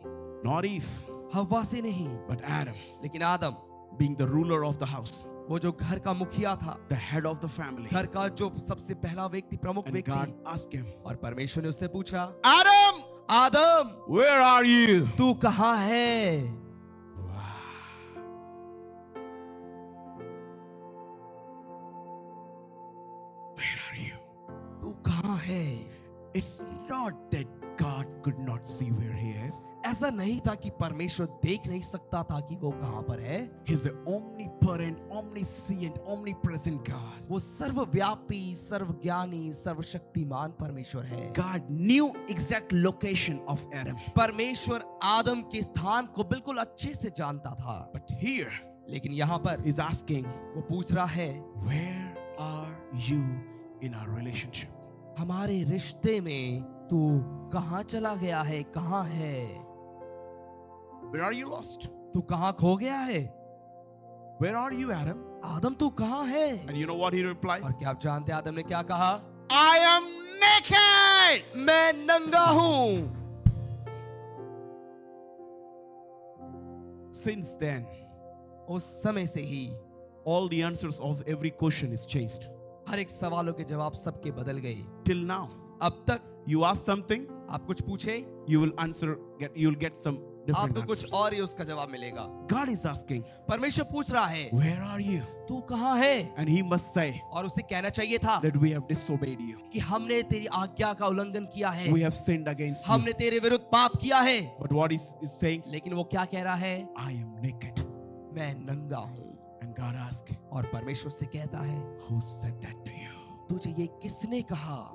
Not Eve, हव्वा से नहीं, but Adam, लेकिन आदम, being the ruler of the house, वो जो घर का मुखिया था, the head of the family. घर का जो सबसे पहला व्यक्ति, प्रमुख And God व्यक्ति। asked him, और परमेश्वर ने उससे पूछा, Adam, Adam where are you? तू कहाँ है? Where are you? तू कहाँ है? It's not that God could not see where he is. ऐसा नहीं था कि परमेश्वर देख नहीं सकता था कि वो कहाँ पर है। He's the omnipotent, omniscient, omnipresent God. वो सर्वव्यापी, सर्वज्ञानी, सर्वशक्तिमान परमेश्वर है। God knew exact location of Adam. परमेश्वर आदम के स्थान को बिल्कुल अच्छे से जानता था। But here लेकिन यहाँ पर he's asking, वो पूछ रहा है, where are you in our relationship? हमारे रिश्ते में तू कहाँ चला गया है? कहाँ है? Where are you lost? तू कहाँ खो गया है? Where are you, Adam? आदम तू कहाँ है? And you know what he replied? और क्या आप जानते हैं आदम ने क्या कहा? I am naked. मैं नंगा हूँ। Since then, उस समय से ही all the answers of every question is changed. हर एक सवालों के जवाब सबके बदल गए। Till now, अब तक you ask something, आप कुछ पूछे, you will answer, you'll get some different आपको कुछ answers. और ही उसका जवाब मिलेगा। God is asking, परमेश्वर पूछ रहा है, where are you? तू कहाँ है? And he must say और उसे कहना चाहिए था that we have disobeyed you. कि हमने तेरी आज्ञा का उल्लंघन किया है, We have sinned against you. हमने तेरे विरुद्ध पाप किया है। But what is saying? लेकिन वो क्या कह रहा है? I am naked. मैं नंगा हूँ। And God asked, और परमेश्वर से कहता है, who said that to you? तुझे ये किसने कहा?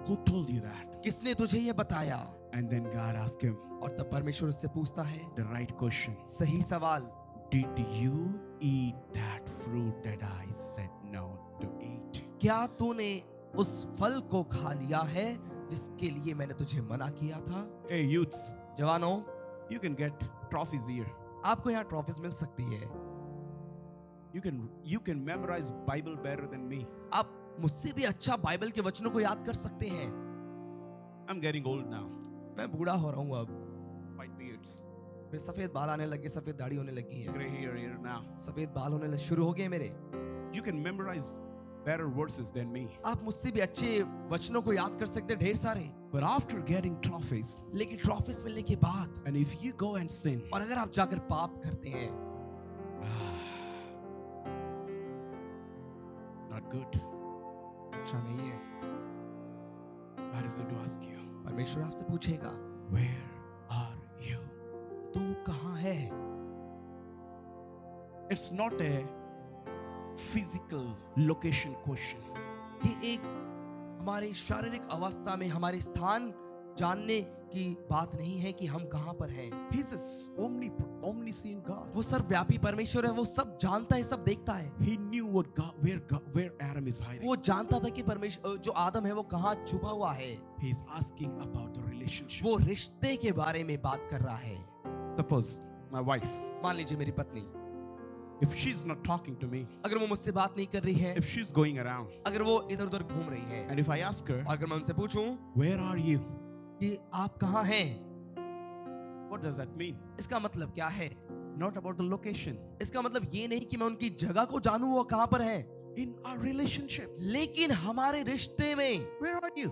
Who told you that? किसने तुझे ये बताया? And then God asked him और तब परमेश्वर उससे पूछता है, the right question. सही सवाल, Did you eat that fruit that I said no to eat? क्या तूने उस फल को खा लिया है जिसके लिए मैंने तुझे मना किया था? Hey youths, जवानों, you can get trophies here. आपको यहाँ ट्रॉफीज मिल सकती है। You can memorize Bible better than me. आप मुझसे भी अच्छा बाइबल के वचनों को याद कर सकते हैं। I'm getting old now. मैं बूढ़ा हो रहा हूँ अब। White beards, फिर सफेद बाल आने लगे, सफेद दाढ़ी होने लगी है, gray hair here now. सफेद बाल होने शुरू हो गए मेरे। You can memorize better verses than me. आप मुझसे भी अच्छे वचनों को याद कर सकते हैं, ढेर सारे। But after getting trophies, लेकिन ट्रॉफीज मिलने के बाद, and if you go and sin, और अगर आप जाकर पाप करते हैं, good. अच्छा नहीं है। God is going to ask you, परमेश्वर आपसे पूछेगा, where are you? तू कहाँ है? It's not a physical location question. ये एक हमारे शारीरिक अवस्था में हमारे स्थान जानने की बात नहीं है कि हम कहाँ पर हैं। He's a omniscient God. वो सर्वव्यापी परमेश्वर है, वो सब जानता है, सब देखता है। He knew where Adam is hiding. वो जानता था कि परमेश्वर जो आदम है वो कहाँ छुपा हुआ है। He's asking about the relationship. वो रिश्ते के बारे में बात कर रहा है। Suppose my wife, मान लीजिए मेरी पत्नी, if she's not talking to me, अगर वो मुझसे बात नहीं कर रही है, if she's going around, अगर वो इधर उधर घूम रही है, and if I ask her, अगर मैं उनसे पूछूं where are you? कि आप कहाँ हैं, What does that mean? इसका मतलब क्या है? Not about the location. इसका मतलब ये नहीं कि मैं उनकी जगह को जानूं वो कहाँ पर है, In our relationship, लेकिन हमारे रिश्ते में where are you?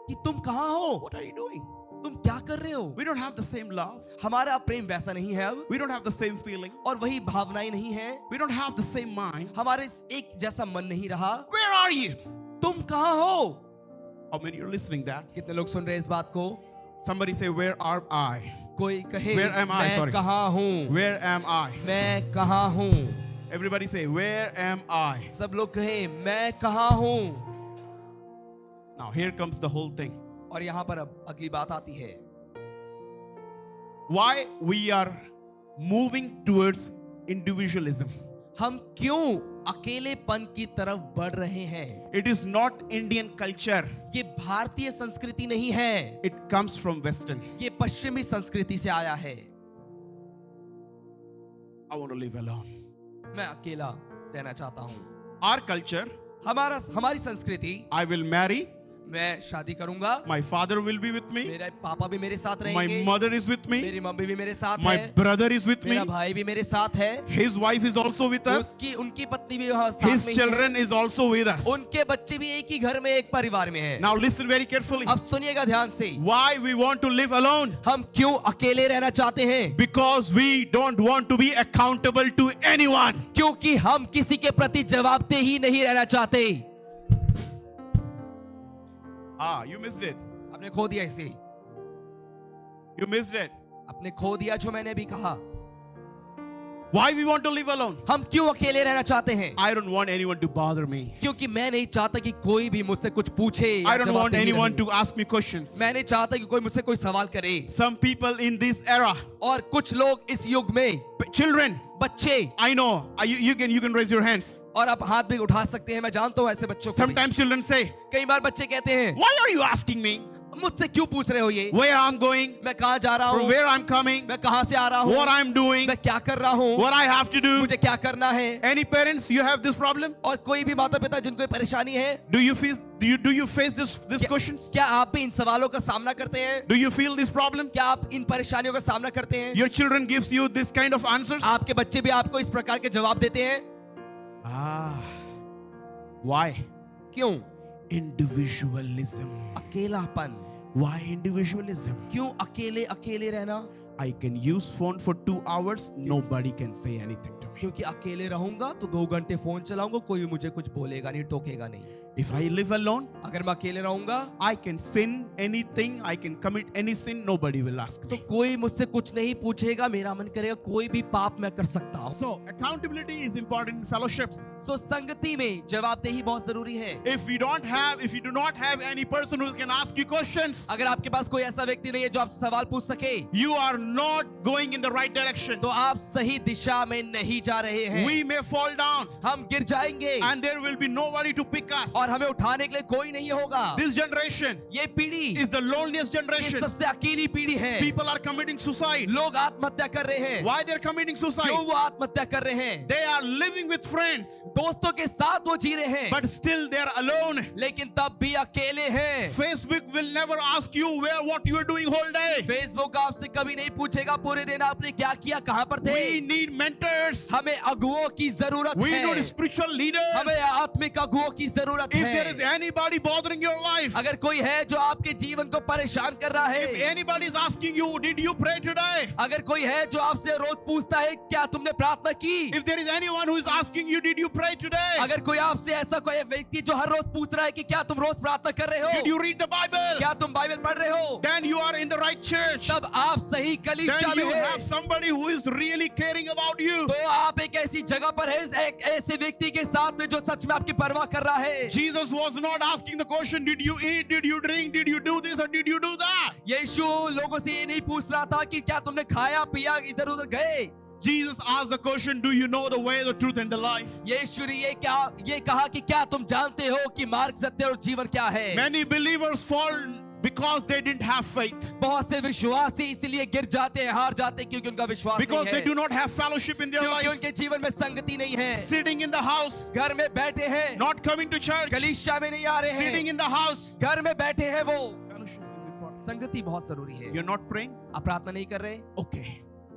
कि तुम कहाँ हो, What are you doing? तुम क्या कर रहे हो। We don't have the same love. हमारा प्रेम वैसा नहीं है अब, We don't have the same feeling. और वही भावनाएं नहीं है, We don't have the same mind. हमारे एक जैसा मन नहीं रहा। Where are you? तुम कहाँ हो? How many are listening that? कितने लोग सुन रहे हैं इस बात को? Somebody say, where are I? कोई कहे Where am I? मैं Sorry. कहाँ हूँ, Where am I? मैं कहाँ हूँ। Everybody say, where am I? सब लोग कहे मैं कहाँ हूँ। Now here comes the whole thing. और यहाँ पर अब अगली बात आती है, Why we are moving towards individualism? हम क्यों अकेलेपन की तरफ बढ़ रहे हैं? It is not Indian culture. ये भारतीय संस्कृति नहीं है, It comes from Western. ये पश्चिमी संस्कृति से आया है। I want to live alone. मैं अकेला रहना चाहता हूँ। Our culture, हमारी संस्कृति, I will marry, मैं शादी करूंगा, my father will be with me, मेरे पापा भी मेरे साथ my रहेंगे, mother is with me, मेरी मम्मी भी मेरे साथ my है, brother is with me, मेरा भाई भी मेरे साथ है, his wife is also with us, उनकी पत्नी भी वहाँ साथ his में ही है, children is also with us. उनके बच्चे भी एक ही घर में एक परिवार में हैं। Now listen very carefully. अब सुनिएगा ध्यान से, Why we want to live alone? हम क्यों अकेले रहना चाहते हैं? Because we don't want to be accountable to anyone. क्योंकि हम किसी के प्रति जवाबदेही नहीं रहना चाहते। You missed it. आपने खो दिया इसे, You missed it. आपने खो दिया जो मैंने भी कहा। Why we want to live alone? हम क्यों अकेले रहना चाहते हैं? I don't want anyone to bother me. क्योंकि मैं नहीं चाहता कि कोई भी मुझसे कुछ पूछे या I don't want जवाबदेही anyone रहे। to ask me questions. मैं नहीं चाहता कि कोई मुझसे कोई सवाल करे। Some people in this era, और कुछ लोग इस युग में, children, बच्चे, I know, you can raise your hands. और आप हाथ भी उठा सकते हैं, मैं जानता हूँ ऐसे बच्चों को भी। Sometimes children say, कई बार बच्चे कहते हैं, why are you asking me मुझसे क्यों पूछ रहे हो ये? where I'm going, मैं कहाँ जा रहा from हूँ, where I'm coming, मैं कहाँ से आ रहा हूँ, what I'm doing, मैं क्या कर रहा हूँ, what I have to do? मुझे क्या करना है? Any parents, you have this problem? और कोई भी माता पिता जिनको ये परेशानी है, Do you face this questions? क्या आप भी इन सवालों का सामना करते हैं? Do you feel this problem? क्या आप इन परेशानियों का सामना करते हैं? Your children gives you this kind of answers? आपके बच्चे भी आपको इस प्रकार के जवाब देते हैं? Why? क्यों? Individualism. अकेलापन। Why individualism? क्यों अकेले अकेले रहना? I can use phone for 2 hours. Nobody can say anything to me. क्योंकि अकेले रहूंगा तो 2 घंटे फोन चलाऊंगा, कोई मुझे कुछ बोलेगा नहीं, टोकेगा नहीं। If I live alone, अगर मैं अकेले रहूंगा I can sin anything. I can commit any sin. Nobody will ask तो me. कोई मुझसे कुछ नहीं पूछेगा, मेरा मन करेगा कोई भी पाप मैं कर सकता हूँ। So accountability is important in fellowship. सो संगति में जवाबदेही बहुत जरूरी है। If you do not have any person who can ask you questions, अगर आपके पास कोई ऐसा व्यक्ति नहीं है जो आपसे सवाल पूछ सके, you are not going in the right direction. तो आप सही दिशा में नहीं जा रहे हैं। We may fall down, हम गिर जाएंगे and there will be nobody to pick us. और हमें उठाने के लिए कोई नहीं होगा। This generation ये पीढ़ी is the loneliest ये generation. सबसे अकेली पीढ़ी है। People are committing suicide. लोग आत्महत्या कर रहे हैं। Why they're committing क्यों suicide? वो आत्महत्या कर रहे हैं? They are living with friends, दोस्तों के साथ वो जी रहे हैं, but still they're alone. लेकिन तब भी अकेले हैं। Facebook will never ask you what you are doing whole day. Facebook आपसे कभी नहीं पूछेगा पूरे दिन आपने क्या किया, कहां पर थे। We need mentors. हमें अगुओं की जरूरत We है। need spiritual leaders. हमें आत्मिक अगुओं की जरूरत जरूरत If there is है। anybody bothering your life, अगर कोई है जो आपके जीवन को परेशान कर रहा if है, anybody is asking you, did you pray today? अगर कोई है जो आपसे रोज पूछता है क्या तुमने प्रार्थना की, If there is anyone who is asking you, did you pray today? अगर कोई आपसे ऐसा कोई व्यक्ति जो हर रोज पूछ रहा है कि क्या तुम रोज प्रार्थना कर रहे Did हो, you read the Bible? क्या तुम बाइबल पढ़ रहे हो, Then you are in the right church. तब आप सही कलीसिया Then में you हैं। have somebody who is really caring about you. तो आप एक ऐसी जगह पर है, एक ऐसे व्यक्ति के साथ में जो सच में आपकी परवाह कर रहा है। Jesus was not asking the question, did you eat, did you drink, did you do this or did you do that? यीशु लोगों से ये नहीं पूछ रहा था कि क्या तुमने खाया पिया इधर उधर गए। Jesus asked the question, do you know the way, the truth and the life? यीशु ने ये कहा कि क्या तुम जानते हो कि मार्ग, सत्य और जीवन क्या है। Many believers fall because they didn't have faith. बहुत से विश्वासी इसलिए गिर जाते हैं, हार जाते हैं क्योंकि उनका विश्वास Because नहीं they है, do not have fellowship in their क्योंकि life. उनके जीवन में संगति नहीं है। Sitting in the house, घर में बैठे हैं, not coming to church. कलीसिया में नहीं आ रहे Sitting हैं, in the house. घर में बैठे हैं वो। Fellowship is important. संगति बहुत जरूरी है। You're not praying? आप प्रार्थना नहीं कर रहे, Okay.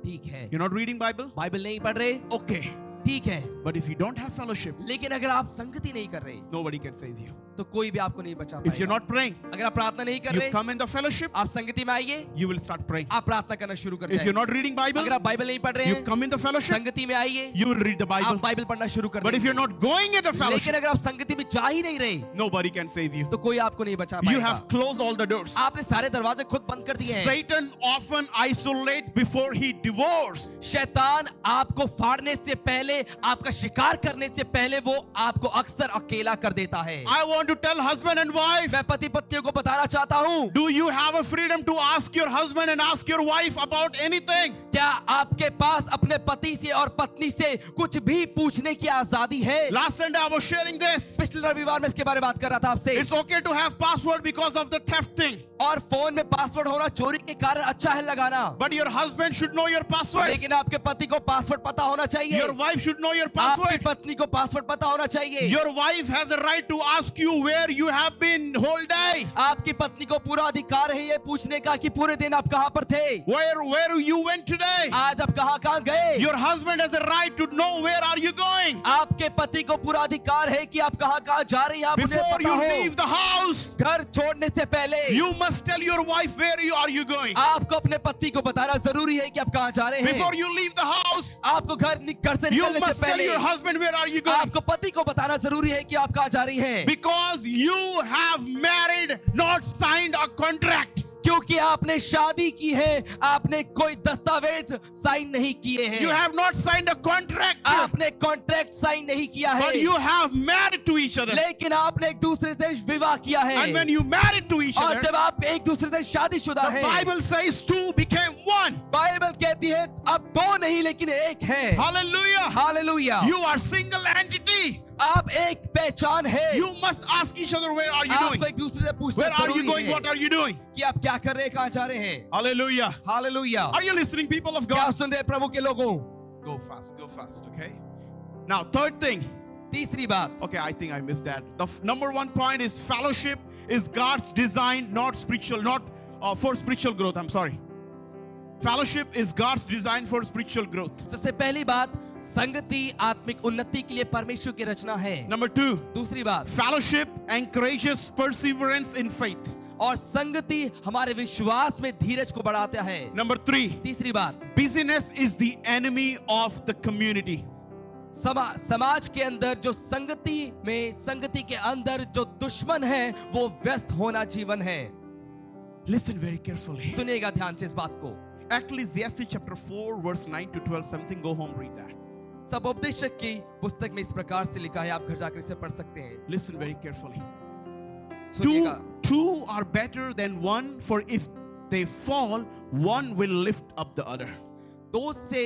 ठीक है। You're not reading Bible? Bible नहीं पढ़ रहे, Okay. ठीक है। But if you don't have fellowship, लेकिन अगर आप संगति नहीं कर रहे nobody can save you. तो कोई भी आपको नहीं बचा If you're पाएगा। not praying, अगर आप प्रार्थना नहीं कर you रहे, come in the fellowship, आप संगति में आइए, you will start praying. आप प्रार्थना करना शुरू कर If you're जाएंगे। not reading Bible, अगर आप बाइबल नहीं पढ़ रहे you हैं, come in the fellowship, संगति में आइए, you will read the Bible. आप बाइबल पढ़ना शुरू कर But if देंगे। you're not going in the लेकिन fellowship, अगर आप संगति में जा ही नहीं रहे, nobody can save you. तो कोई आपको नहीं बचा You पाएगा। have closed all the doors. आपने सारे दरवाजे खुद बंद कर दिए हैं। Satan often isolate before he devours. शैतान आपको फाड़ने से पहले, आपका शिकार करने से पहले वो आपको अक्सर अकेला कर देता है। I want to tell husband and wife, मैं पति पत्नियों को बताना चाहता हूँ, do you have a freedom to ask your husband and ask your wife about anything? क्या आपके पास अपने पति से और पत्नी से कुछ भी पूछने की आजादी है? Last Sunday I was sharing this. पिछले रविवार में इसके बारे में बात कर रहा था आपसे। It's okay to have password because of the theft thing. और फोन में पासवर्ड होना चोरी के कारण अच्छा है लगाना, But your husband should know your password. लेकिन आपके पति को पासवर्ड पता होना चाहिए। Your wife should know your आपकी password. पत्नी को पासवर्ड पता होना चाहिए। Your wife has a right to ask you where you have been whole day. आपकी पत्नी को पूरा अधिकार है ये पूछने का कि पूरे दिन आप कहां पर थे, Where you went today. आज आप कहां कहां गए। Your husband has a right to know where are you going. आपके पति को पूरा अधिकार है कि आप कहां कहां जा रही हैं, आप उन्हें Before पता you हो। leave the house, घर छोड़ने से पहले you must tell your wife where are you going. आपको अपने पति को बताना जरूरी है कि आप कहां जा रहे Before हैं। you leave the house, आपको घर से you निकलने से must tell पहले your husband where are you going. आपको पति को बताना जरूरी है कि आप कहां जा रही हैं, Because you have married, not signed a contract. क्योंकि आपने शादी की है, आपने कोई दस्तावेज साइन नहीं किए हैं। You have not signed a contract. आपने कॉन्ट्रैक्ट साइन नहीं किया है, But you have married to each other. लेकिन आपने एक दूसरे से विवाह किया है। And when you married to each और other, जब आप एक दूसरे से शादीशुदा the हैं, Bible says two became one. Bible कहती है अब दो नहीं लेकिन एक है। Hallelujah. Hallelujah. You are single entity. आप एक पहचान है। You must ask each other where are you आपको doing? एक दूसरे से पूछना Where are you जरूरी going? है What are you doing? कि आप क्या कर रहे हैं, कहां जा रहे हैं। Hallelujah. Hallelujah. Are you listening, people of क्या आप God? सुन रहे हैं प्रभु के लोगों। Go fast, okay? Now, third thing. तीसरी बात, Okay, I think I missed that. The number one point is fellowship is God's design, not spiritual, not for spiritual growth. I'm sorry. Fellowship is God's design for spiritual growth. सबसे पहली बात, संगति आत्मिक उन्नति के लिए परमेश्वर की रचना है। Number two, दूसरी बात, fellowship encourages perseverance in faith. और संगति हमारे विश्वास में धीरज को बढ़ाता है। Number three, तीसरी बात, busyness is the enemy of the community. समाज के अंदर जो संगति के अंदर जो दुश्मन है वो व्यस्त होना जीवन है। Listen very carefully. सुनिएगा ध्यान से इस बात को। Ecclesiastes chapter 4 verse 9 to 12, something, go home, read that. सबोपदेशक की पुस्तक में इस प्रकार से लिखा है, आप घर जाकर इसे पढ़ सकते हैं। Listen very carefully. सुनिएगा। Two are better than one, for if they fall, one will lift up the other. दो से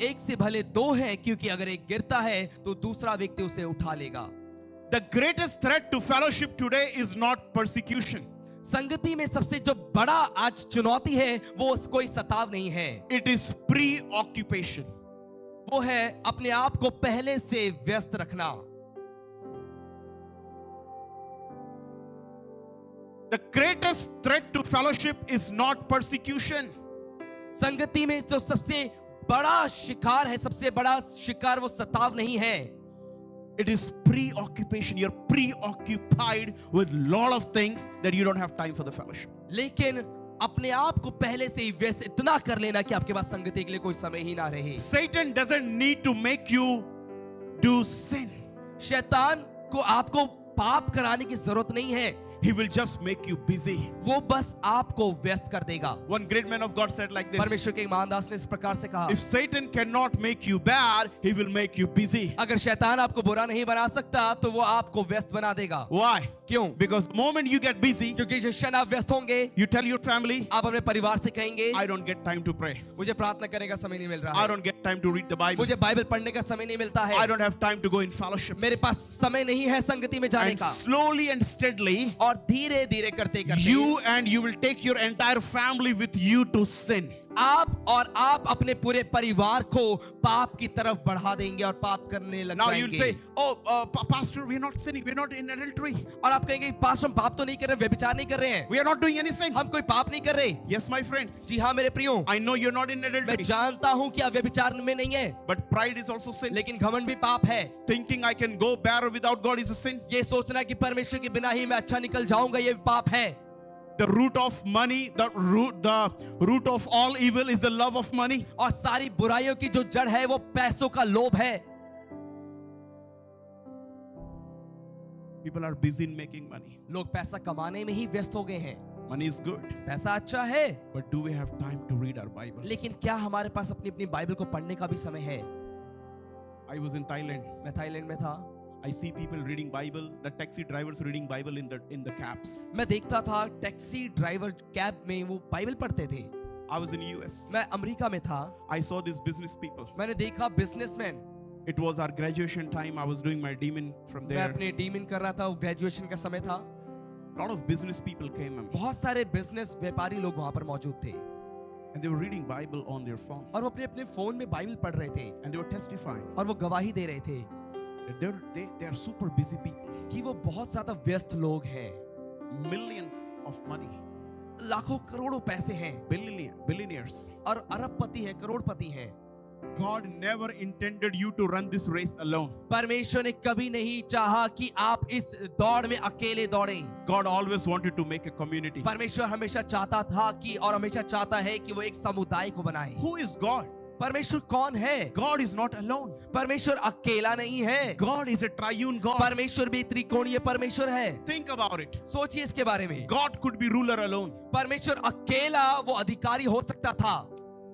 एक से भले दो हैं, क्योंकि अगर एक गिरता है तो दूसरा व्यक्ति उसे उठा लेगा। The greatest threat to fellowship today is not persecution. संगति में सबसे जो बड़ा आज चुनौती है वो कोई सताव नहीं है, It is preoccupation. वो है अपने आप को पहले से व्यस्त रखना। The greatest threat to fellowship is not persecution. संगति में जो सबसे बड़ा शिकार है, सबसे बड़ा शिकार वो सताव नहीं है। It is preoccupation. You're preoccupied with lot of things that you don't have time for the fellowship. लेकिन अपने आप को पहले से ही व्यस्त इतना कर लेना कि आपके पास संगति के लिए कोई समय ही ना रहे। Satan doesn't need to make you do sin. शैतान को आपको पाप कराने की जरूरत नहीं है, He will just make you busy. वो बस आपको व्यस्त कर देगा। One great man of God said like this: परमेश्वर के ईमान दास ने इस प्रकार से कहा, if Satan cannot make you bad, he will make you busy. अगर शैतान आपको बुरा नहीं बना सकता तो वो आपको व्यस्त बना देगा। Why? क्यों? Because the moment you get busy, क्योंकि जिस क्षण आप व्यस्त होंगे, you tell your family, आप अपने परिवार से कहेंगे, I don't get time to pray. मुझे प्रार्थना करने का समय नहीं मिल रहा I है, don't get time to read the Bible. मुझे बाइबल पढ़ने का समय नहीं मिलता है, I don't have time to go in fellowship. मेरे पास समय नहीं है संगति में जाने And का। slowly and steadily, और धीरे धीरे करते करते you will take your entire family with you to sin. आप अपने पूरे परिवार को पाप की तरफ बढ़ा देंगे और पाप करने लग Now you'll जाएंगे। say, oh, Pastor, we're not sinning. We're not in adultery. और आप कहेंगे, पास्टर हम पाप तो नहीं कर रहे, व्यभिचार नहीं कर रहे हैं, We are not doing any sin. हम कोई पाप नहीं कर रहे। Yes, my friends. जी हाँ मेरे प्रियो, I know you're not in मैं adultery. जानता हूँ कि आप व्यभिचार में नहीं है, But pride is also sin. लेकिन घमंड भी पाप है। Thinking I can go better without God is a sin. ये सोचना कि परमेश्वर के बिना ही मैं अच्छा निकल जाऊंगा, ये पाप है। The root of money, the root of all evil is the love of money. और सारी बुराइयों की जो जड़ है वो पैसों का लोभ है। People are busy in making money. लोग पैसा कमाने में ही व्यस्त हो गए हैं। Money is good, पैसा अच्छा है, but do we have time to read our Bibles? लेकिन क्या हमारे पास अपनी अपनी बाइबल को पढ़ने का भी समय है? I was in Thailand. मैं थाईलैंड में था, I see people reading Bible, the taxi drivers reading Bible in the cabs. मैं देखता था टैक्सी ड्राइवर कैब में वो बाइबल पढ़ते थे। I was in US. मैं अमेरिका में था, I saw these business people. मैंने देखा businessman. It was our graduation time. I was doing my demon from मैं there. अपने डीमिन कर रहा था, वो ग्रेजुएशन का समय था। A lot of business people came बहुत सारे बिजनेस व्यापारी लोग वहां पर मौजूद थे and they were reading Bible on their phone और वो अपने अपने फोन में बाइबल पढ़ रहे थे and they were testifying और वो गवाही दे रहे थे that they are super busy people. कि वो बहुत ज्यादा व्यस्त लोग हैं, Millions of money, लाखों करोड़ों पैसे हैं billionaires. और अरबपति हैं, करोड़पति हैं। God never intended you to run this race alone. परमेश्वर ने कभी नहीं चाहा कि आप इस दौड़ में अकेले दौड़ें। God always wanted to make a community. परमेश्वर हमेशा चाहता था कि और हमेशा चाहता है कि वो एक समुदाय को बनाए। Who is God? परमेश्वर कौन है? God is not alone. परमेश्वर अकेला नहीं है, God is a triune God. परमेश्वर भी त्रिकोणीय परमेश्वर है। Think about it. सोचिए इसके बारे में। God could be ruler alone. परमेश्वर अकेला वो अधिकारी हो सकता था।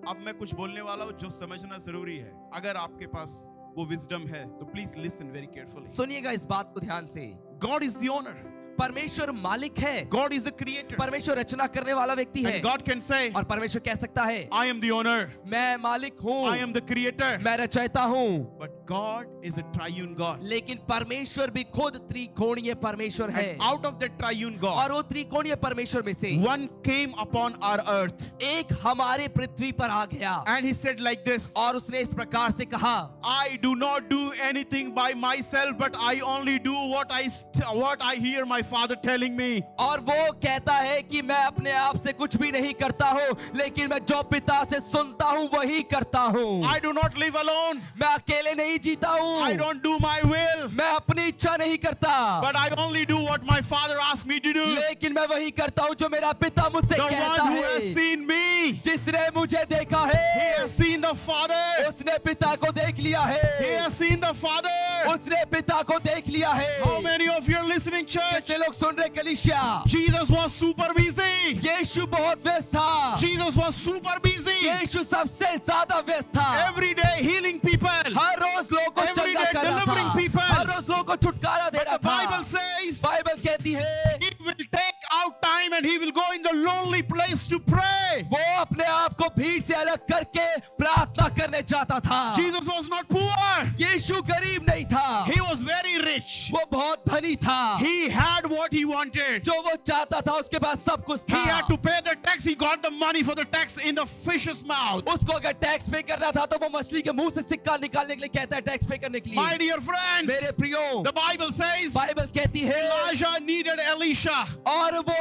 अब मैं कुछ बोलने वाला हूँ जो समझना जरूरी है। अगर आपके पास वो विजडम है तो प्लीज लिसन वेरी केयरफुली। सुनिएगा इस बात को ध्यान से। God is the owner. परमेश्वर मालिक है, God is the creator. परमेश्वर रचना करने वाला व्यक्ति है And God can say, और परमेश्वर कह सकता है, I am the owner. मैं मालिक हूँ, I am the creator. मैं रचयिता हूँ। But God is a triune God. लेकिन परमेश्वर भी खुद त्रिकोणीय परमेश्वर है। And out of that triune God, और वो त्रिकोणीय परमेश्वर में से one came upon our earth. एक हमारे पृथ्वी पर आ गया And he said like this, और उसने इस प्रकार से कहा, I do not do anything by myself, but I only do what I hear my Father telling me. और वो कहता है कि मैं अपने आप से कुछ भी नहीं करता हूँ, लेकिन मैं जो पिता से सुनता हूँ वही करता हूँ। I do not live alone. मैं अकेले नहीं जीता हूँ, I don't do my will, मैं अपनी इच्छा नहीं करता, but I only do what my Father asked me to do. लेकिन मैं वही करता हूँ जो मेरा पिता मुझसे The कहता one who has है। seen me, जिसने मुझे देखा he है has seen the Father. उसने पिता को देख लिया He है, has seen the Father. उसने पिता को देख लिया है। How many of you are listening, church? कितने लोग सुन रहे कलीसिया? Jesus was super busy. यीशु बहुत व्यस्त था, Jesus was super busy. यीशु सबसे ज्यादा व्यस्त था। Every day healing people. हर रोज लोगों को Every चंगा day कर रहा delivering था, people. हर रोज लोगों को छुटकारा दे But रहा the Bible था। says बाइबल कहती है he will take out time and he will go in the lonely place to pray. वो अपने आप को भीड़ से अलग करके प्रार्थना करने जाता था। Jesus was not poor. यीशु गरीब नहीं था, He was very rich. वो बहुत धनी था। He had what he wanted. जो वो चाहता था उसके पास सब कुछ He था। had to pay the tax. He got the money for the tax in the fish's mouth. उसको अगर टैक्स पे करना था तो वो मछली के मुंह से सिक्का निकालने के लिए कहता है, टैक्स पे करने के My लिए। dear friends, मेरे प्रियो, the Bible says बाइबल कहती है Elijah needed Elisha. और वो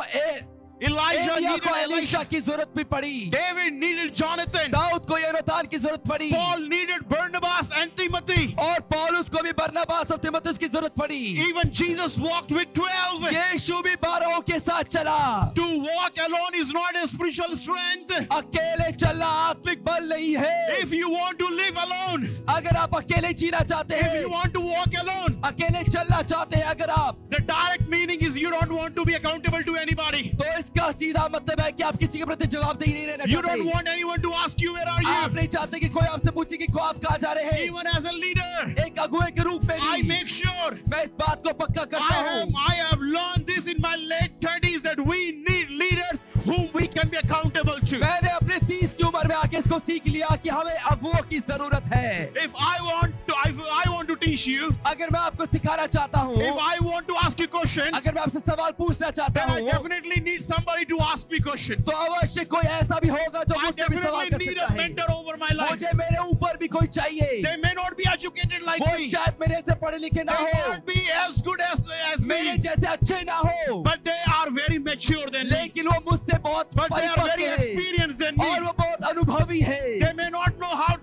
Elijah एलिया needed को एलीशा Elisha. की जरूरत भी पड़ी, David needed Jonathan. दाऊद को योनातान की जरूरत पड़ी, Paul needed Barnabas and Timothy. और पौलुस को भी बरनबास और तीमुथियुस की जरूरत पड़ी। Even Jesus walked with 12. यीशु भी 12 के साथ चला। To walk alone is not a spiritual strength. अकेले चलना आत्मिक बल नहीं है। If you want to live alone, अगर आप अकेले जीना चाहते if हैं, you want to walk alone, अकेले चलना चाहते हैं अगर आप, the direct meaning is you don't want to be accountable to anybody. तो इसका सीधा मतलब है कि आप किसी के प्रति जवाबदेही नहीं रहना You don't चाहते। want anyone to ask you, where are आप you? नहीं चाहते कि कोई आपसे पूछे कि को आप कहाँ जा रहे हैं। Even as a leader, एक अगुवे के रूप में I भी make sure मैं इस बात को पक्का करता हूँ। I have learned this in my late 30s that we need leaders whom we can be accountable to. मैंने अपने 30 की उम्र में आके इसको सीख लिया कि हमें अगुवों की जरूरत है। If I want to teach you, अगर मैं आपको सिखाना चाहता हूँ, if I want to ask you questions, अगर मैं आपसे सवाल पूछना चाहता then I हूँ, definitely need somebody to ask me questions. तो अवश्य कोई ऐसा भी होगा जो I मुझसे भी सवाल definitely कर need सकता a है। mentor over my life. मुझे मेरे ऊपर भी कोई चाहिए। They may not be educated like वो me. शायद मेरे से पढ़े लिखे ना They may हो, not be as good as मेरे me. जैसे अच्छे ना हो, But they are very mature than me. लेकिन वो मुझसे बहुत But they are परिपक्व very है experienced than और me. वो बहुत अनुभवी है। They may not know how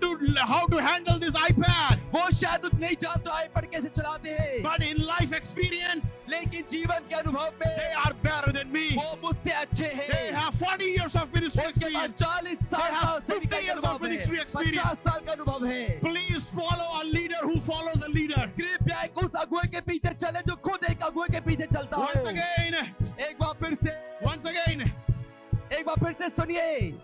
to handle this iPad. वो शायद उतना नहीं जानते आईपैड कैसे चलाते हैं, But in life experience, लेकिन जीवन के अनुभव में they are better than me. वो मुझसे अच्छे They हैं। have 40 years of ministry उनके पास experience. 40 साल They का have सेविका 50 का years of अनुभव है, ministry experience. 50 साल का अनुभव है। Please follow a leader who follows a leader. कृपया एक उस अगुवे के पीछे चले जो खुद एक अगुवे के पीछे चलता हो। Once again, एक बार फिर से, once again, एक बार फिर से सुनिए।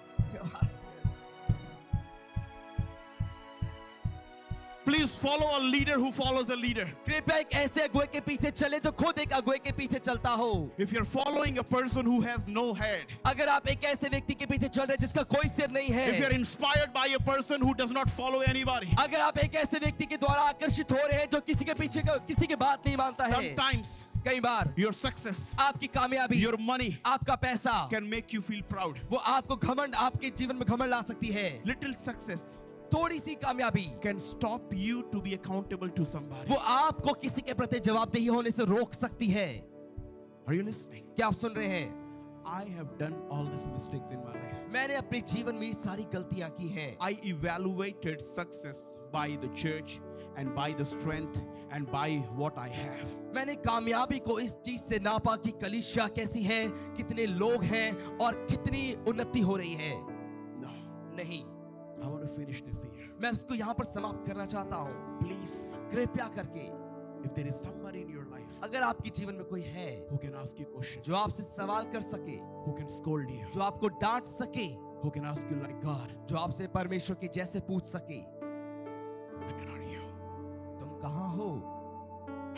please follow a leader who follows a leader. कृपया एक ऐसे अगुवे के पीछे चले जो खुद एक अगुवे के पीछे चलता हो। If you're following a person who has no head, अगर आप एक ऐसे व्यक्ति के पीछे चल रहे हैं जिसका कोई सिर नहीं if you're है, inspired by a person who does not follow anybody, अगर आप एक ऐसे व्यक्ति के द्वारा आकर्षित हो रहे हैं जो किसी के पीछे किसी की बात नहीं मानता है, sometimes कई बार your success, आपकी कामयाबी, your money आपका पैसा, can make you feel proud. वो आपको घमंड, आपके जीवन में घमंड ला सकती है। Little success थोड़ी सी कामयाबी can stop you to be accountable to somebody. वो आपको किसी के प्रति जवाबदेही होने से रोक सकती है। Are you listening? क्या आप सुन रहे हैं? I have done all these mistakes in my life. मैंने अपने जीवन में ये सारी गलतियां की हैं। I evaluated success by the church and by the strength and by what I have. मैंने कामयाबी को इस चीज से नापा कि कलीसिया कैसी है, कितने लोग हैं और कितनी उन्नति हो रही है। No, नहीं, I want to finish this here. मैं इसको यहाँ पर समाप्त करना चाहता हूँ। Please, कृपया करके, if there is somebody in your life अगर आपके जीवन में कोई है who can ask you questions, जो आपसे सवाल कर सके, who can scold you, जो आपको डांट सके, who can ask you like God, जो आपसे परमेश्वर के जैसे पूछ सके, where are you? तुम कहाँ हो?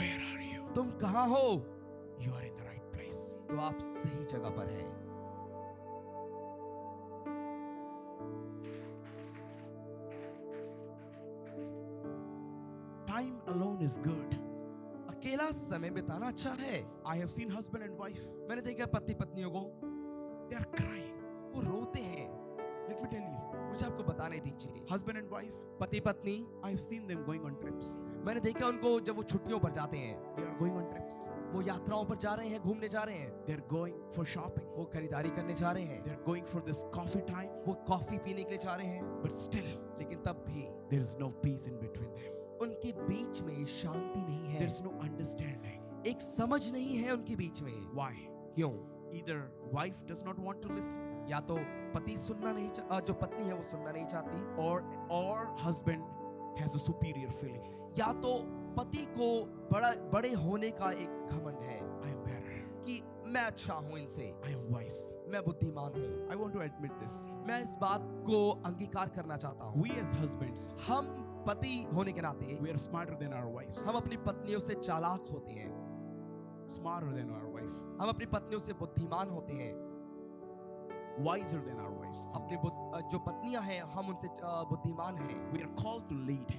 Where are you? तुम कहाँ हो? You are in the right place. तो आप सही जगह पर हैं। Time alone is good. अकेला समय बिताना अच्छा है। I have seen husband and wife, मैंने देखा पति पत्नियों को, they are crying. वो रोते हैं। Let me tell you, मुझे आपको बताने दीजिए, husband and wife, पति पत्नी, I have seen them going on trips. मैंने देखा उनको जब वो छुट्टियों पर जाते हैं, They are going on trips. वो यात्राओं पर जा रहे हैं, घूमने जा रहे हैं, They are going for shopping. वो खरीदारी करने जा रहे हैं, They are going for this coffee time. वो कॉफी पीने के लिए जा रहे हैं, But still, लेकिन तब भी there is no peace in between them. उनके बीच में शांति नहीं है, There is no understanding. एक समझ नहीं है उनके बीच में। Why? क्यों? Either wife does not want to listen, या तो पति सुनना नहीं जो पत्नी है वो सुनना नहीं चाहती, or husband has a superior feeling. या तो पति को बड़े होने का एक घमंड है I am better. कि मैं अच्छा हूं इनसे, I am wise. मैं बुद्धिमान हूं। I want to admit this. मैं इस बात को अंगीकार करना चाहता हूं। We as husbands, हम पति होने के नाते we are smarter than our wives. हम अपनी पत्नियों से चालाक होते हैं, Smarter than our wife. हम अपनी पत्नियों से बुद्धिमान होते हैं। Wiser than our wives. अपनी जो पत्नियां हैं हम उनसे बुद्धिमान हैं। We are called to lead.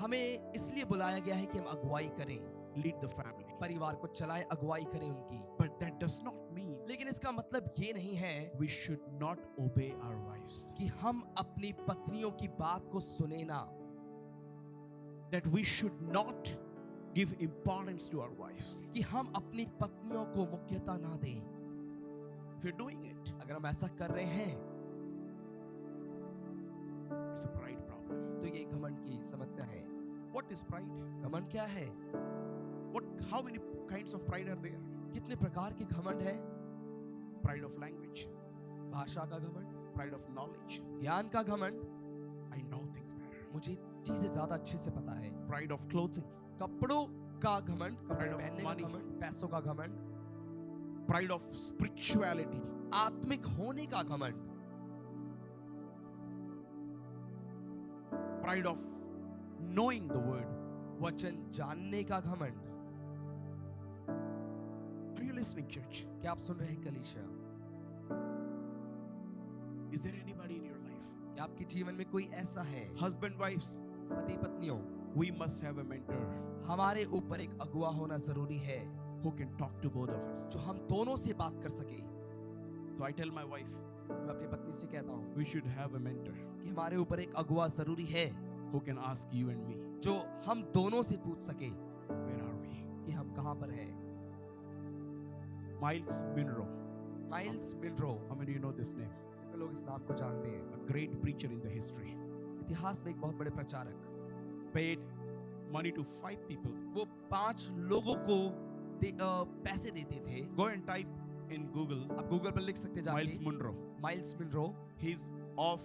हमें इसलिए बुलाया गया है कि हम अगुवाई करें, Lead the family. परिवार को चलाएं, अगुवाई करें उनकी। But that does not mean लेकिन इसका मतलब ये नहीं है we should not obey our wives. कि हम अपनी पत्नियों की बात को सुने ना, That we should not give importance to our wives. कि हम अपनी पत्नियों को मुख्यता ना दें। if you're doing it, अगर हम ऐसा कर रहे हैं it's a pride problem. तो ये घमंड की समस्या है। What is pride? घमंड क्या है? How many kinds of pride are there? कितने प्रकार के घमंड है? Pride of language, भाषा का घमंड, pride of knowledge. ज्ञान का घमंड, I know things better. मुझे चीजें ज्यादा अच्छे से पता है। Pride of clothing, कपड़ों का घमंड, कपड़े Pride of पहनने का money. घमंड, पैसों का घमंड, pride of spirituality, आत्मिक होने का घमंड, pride of knowing the word. वचन जानने का घमंड। Are you listening, church? क्या आप सुन रहे हैं कलीसिया? Is there anybody in your life? क्या आपके जीवन में कोई ऐसा है? Husband, wives, पति पत्नियों, we must have a mentor हमारे ऊपर एक अगुआ होना जरूरी है who can talk to both of us. जो हम दोनों से बात कर सके। So I tell my wife, मैं अपनी पत्नी से कहता हूँ we should have a mentor कि हमारे ऊपर एक अगुआ जरूरी है who can ask you and me, जो हम दोनों से पूछ सके where are we? कि हम कहाँ पर हैं। Miles Monroe. Miles Munro, How many of you know this name? कितने लोग इस नाम को जानते हैं? A great preacher in the history. इतिहास में एक बहुत बड़े प्रचारक, Paid money to 5 people. वो 5 लोगों को पैसे देते थे। Go and type in Google आप गूगल पर लिख सकते Miles जाके Monroe. Miles Munro. He's of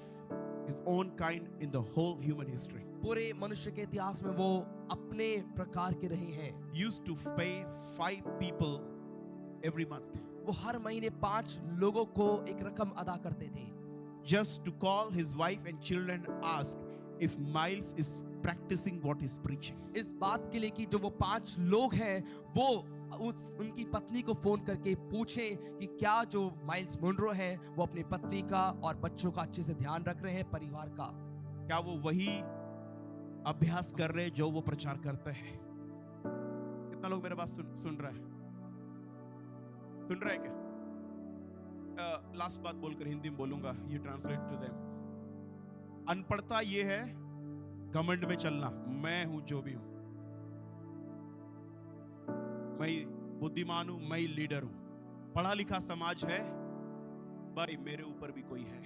his own kind in the whole human history. पूरे मनुष्य के इतिहास में वो अपने प्रकार के रहे हैं। Used to pay 5 people every month वो हर महीने 5 लोगों को एक रकम अदा करते थे just to call his wife and children and ask if Miles is practicing what he's preaching. इस बात के लिए कि जो वो 5 लोग हैं वो उनकी पत्नी को फोन करके पूछें कि क्या जो माइल्स मुनरो हैं वो अपनी पत्नी का और बच्चों का अच्छे से ध्यान रख रहे हैं, परिवार का। क्या वो वही अभ्यास कर रहे हैं जो वो प्रचार करते हैं? कितना लोग मेरे बात सुन रहा है? सुन रहा है क्या? लास्ट बात बोलकर हिंदी में बोलूंगा, यू ट्रांसलेट टू देम। अनपढ़ता ये है घमंड में चलना, मैं हूं जो भी हूं, मैं ही बुद्धिमान हूं, मैं ही लीडर हूं। पढ़ा लिखा समाज है, भाई मेरे ऊपर भी कोई है,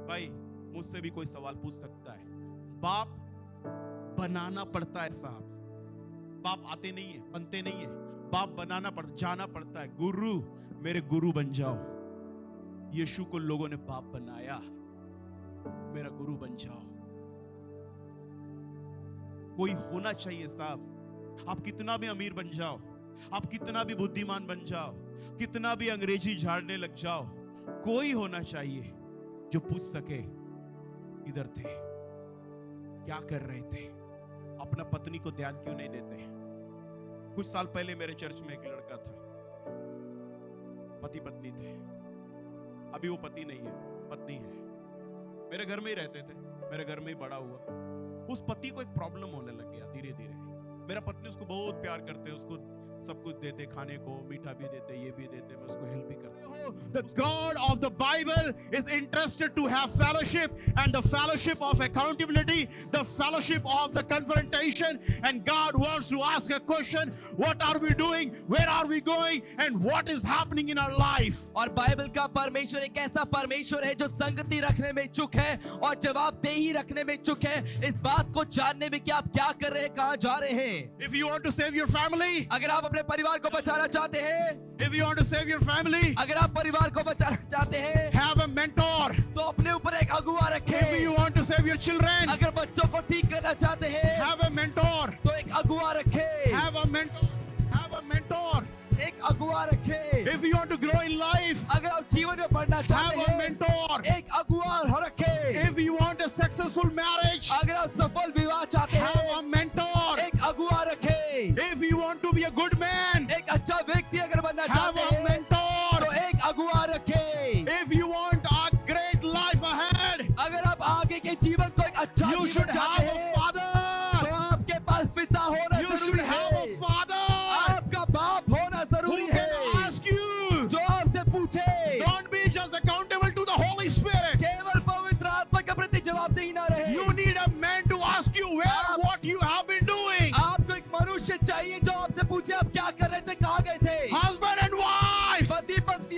भाई मुझसे भी कोई सवाल पूछ सकता है। बाप बनाना पड़ता है साहब, बाप आते नहीं है, बनते नहीं है, बाप बनाना पड़ता, जाना पड़ता है। गुरु, मेरे गुरु बन जाओ। यीशु को लोगों ने बाप बनाया, मेरा गुरु बन जाओ। कोई होना चाहिए साहब। आप कितना भी अमीर बन जाओ, आप कितना भी बुद्धिमान बन जाओ, कितना भी अंग्रेजी झाड़ने लग जाओ, कोई होना चाहिए जो पूछ सके इधर थे, क्या कर रहे थे, अपना पत्नी को ध्यान क्यों नहीं देते। कुछ साल पहले मेरे चर्च में एक लड़का था, पति पत्नी थे, अभी वो पति नहीं है, पत्नी है, मेरे घर में ही रहते थे, मेरे घर में ही बड़ा हुआ। उस पति को एक प्रॉब्लम होने लग गया धीरे धीरे। मेरा पत्नी उसको बहुत प्यार करते, उसको सब कुछ देते, खाने को मीठा भी देते, ये भी देते, मैं उसको हेल्प भी करता। The God of the Bible is interested to have fellowship, and the fellowship of accountability, the fellowship of the confrontation, and God wants to ask a question: what are we doing, where are we going, and what is happening in our life? और Bible का परमेश्वर एक ऐसा परमेश्वर है जो संगति रखने में इच्छुक है और जवाबदेही रखने में इच्छुक है, इस बात को जानने में कि आप क्या कर रहे हैं, कहां जा रहे हैं। If you want to save your family, अगर आप अपने परिवार को बचाना चाहते हैं, if you want to save your family, अगर आप परिवार को बचाना चाहते हैं, have a mentor. तो अपने ऊपर एक अगुआ If रखें। you want to save your children, अगर बच्चों को ठीक करना चाहते हैं, have a mentor. तो एक अगुआ रखें। Have a mentor. Have a mentor. एक अगुआ रखें। If you want to grow in life, अगर आप जीवन में बढ़ना have चाहते a हैं, mentor. एक अगुआ रखें। If you want a successful marriage, अगर आप सफल विवाह चाहते have हैं, a mentor. एक अगुआ रखें। If you want to be a good man, एक अच्छा व्यक्ति अगर बनना have चाहते a हैं, mentor. तो एक अगुआ रखें। If you want a great life ahead, अगर आप आगे के जीवन को एक अच्छा you जीवन should चाहते have a हैं, father. तो आपके पास पिता होना You should जरूरी have a है। father आपका बाप होना who जरूरी can है, ask you. जो आपसे पूछे। Don't be just accountable to the Holy Spirit. केवल पवित्र आत्मा के प्रति जवाबदेही ना रहे। You need a man to ask you where, what you have been doing. आपको एक मनुष्य चाहिए जो आपसे पूछे आप क्या कर रहे थे, कहाँ गए थे। Husband and wife, पति पत्नी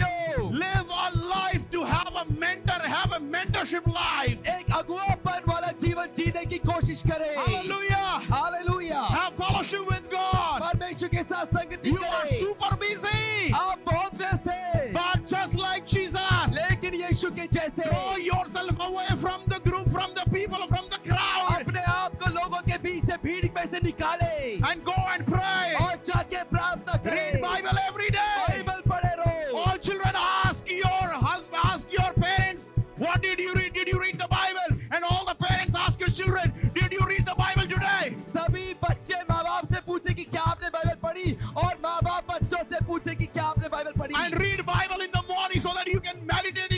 life. एक अगुवापन वाला जीवन जीने की कोशिश करें। Hallelujah. Hallelujah. Have fellowship with God. परमेश्वर के साथ संगति You are करें। super busy. आप बहुत व्यस्त हैं, But just like Jesus, लेकिन यीशु के जैसे throw yourself away from the group, from the people, from the crowd, अपने आप को लोगों के बीच से, भीड़ में से निकाले and go and pray. और जाके प्रार्थना Read करें। Bible every day. बाइबल पढ़े रहो। All children ask your husband, ask your parents, what did you read? Did you read the Bible? And all the parents ask your children, did you read the Bible today? सभी बच्चे माँ बाप से पूछे कि क्या आपने बाइबल पढ़ी, और माँ बाप बच्चों से पूछे कि क्या आपने बाइबल पढ़ी। And read Bible in the morning so that you can meditate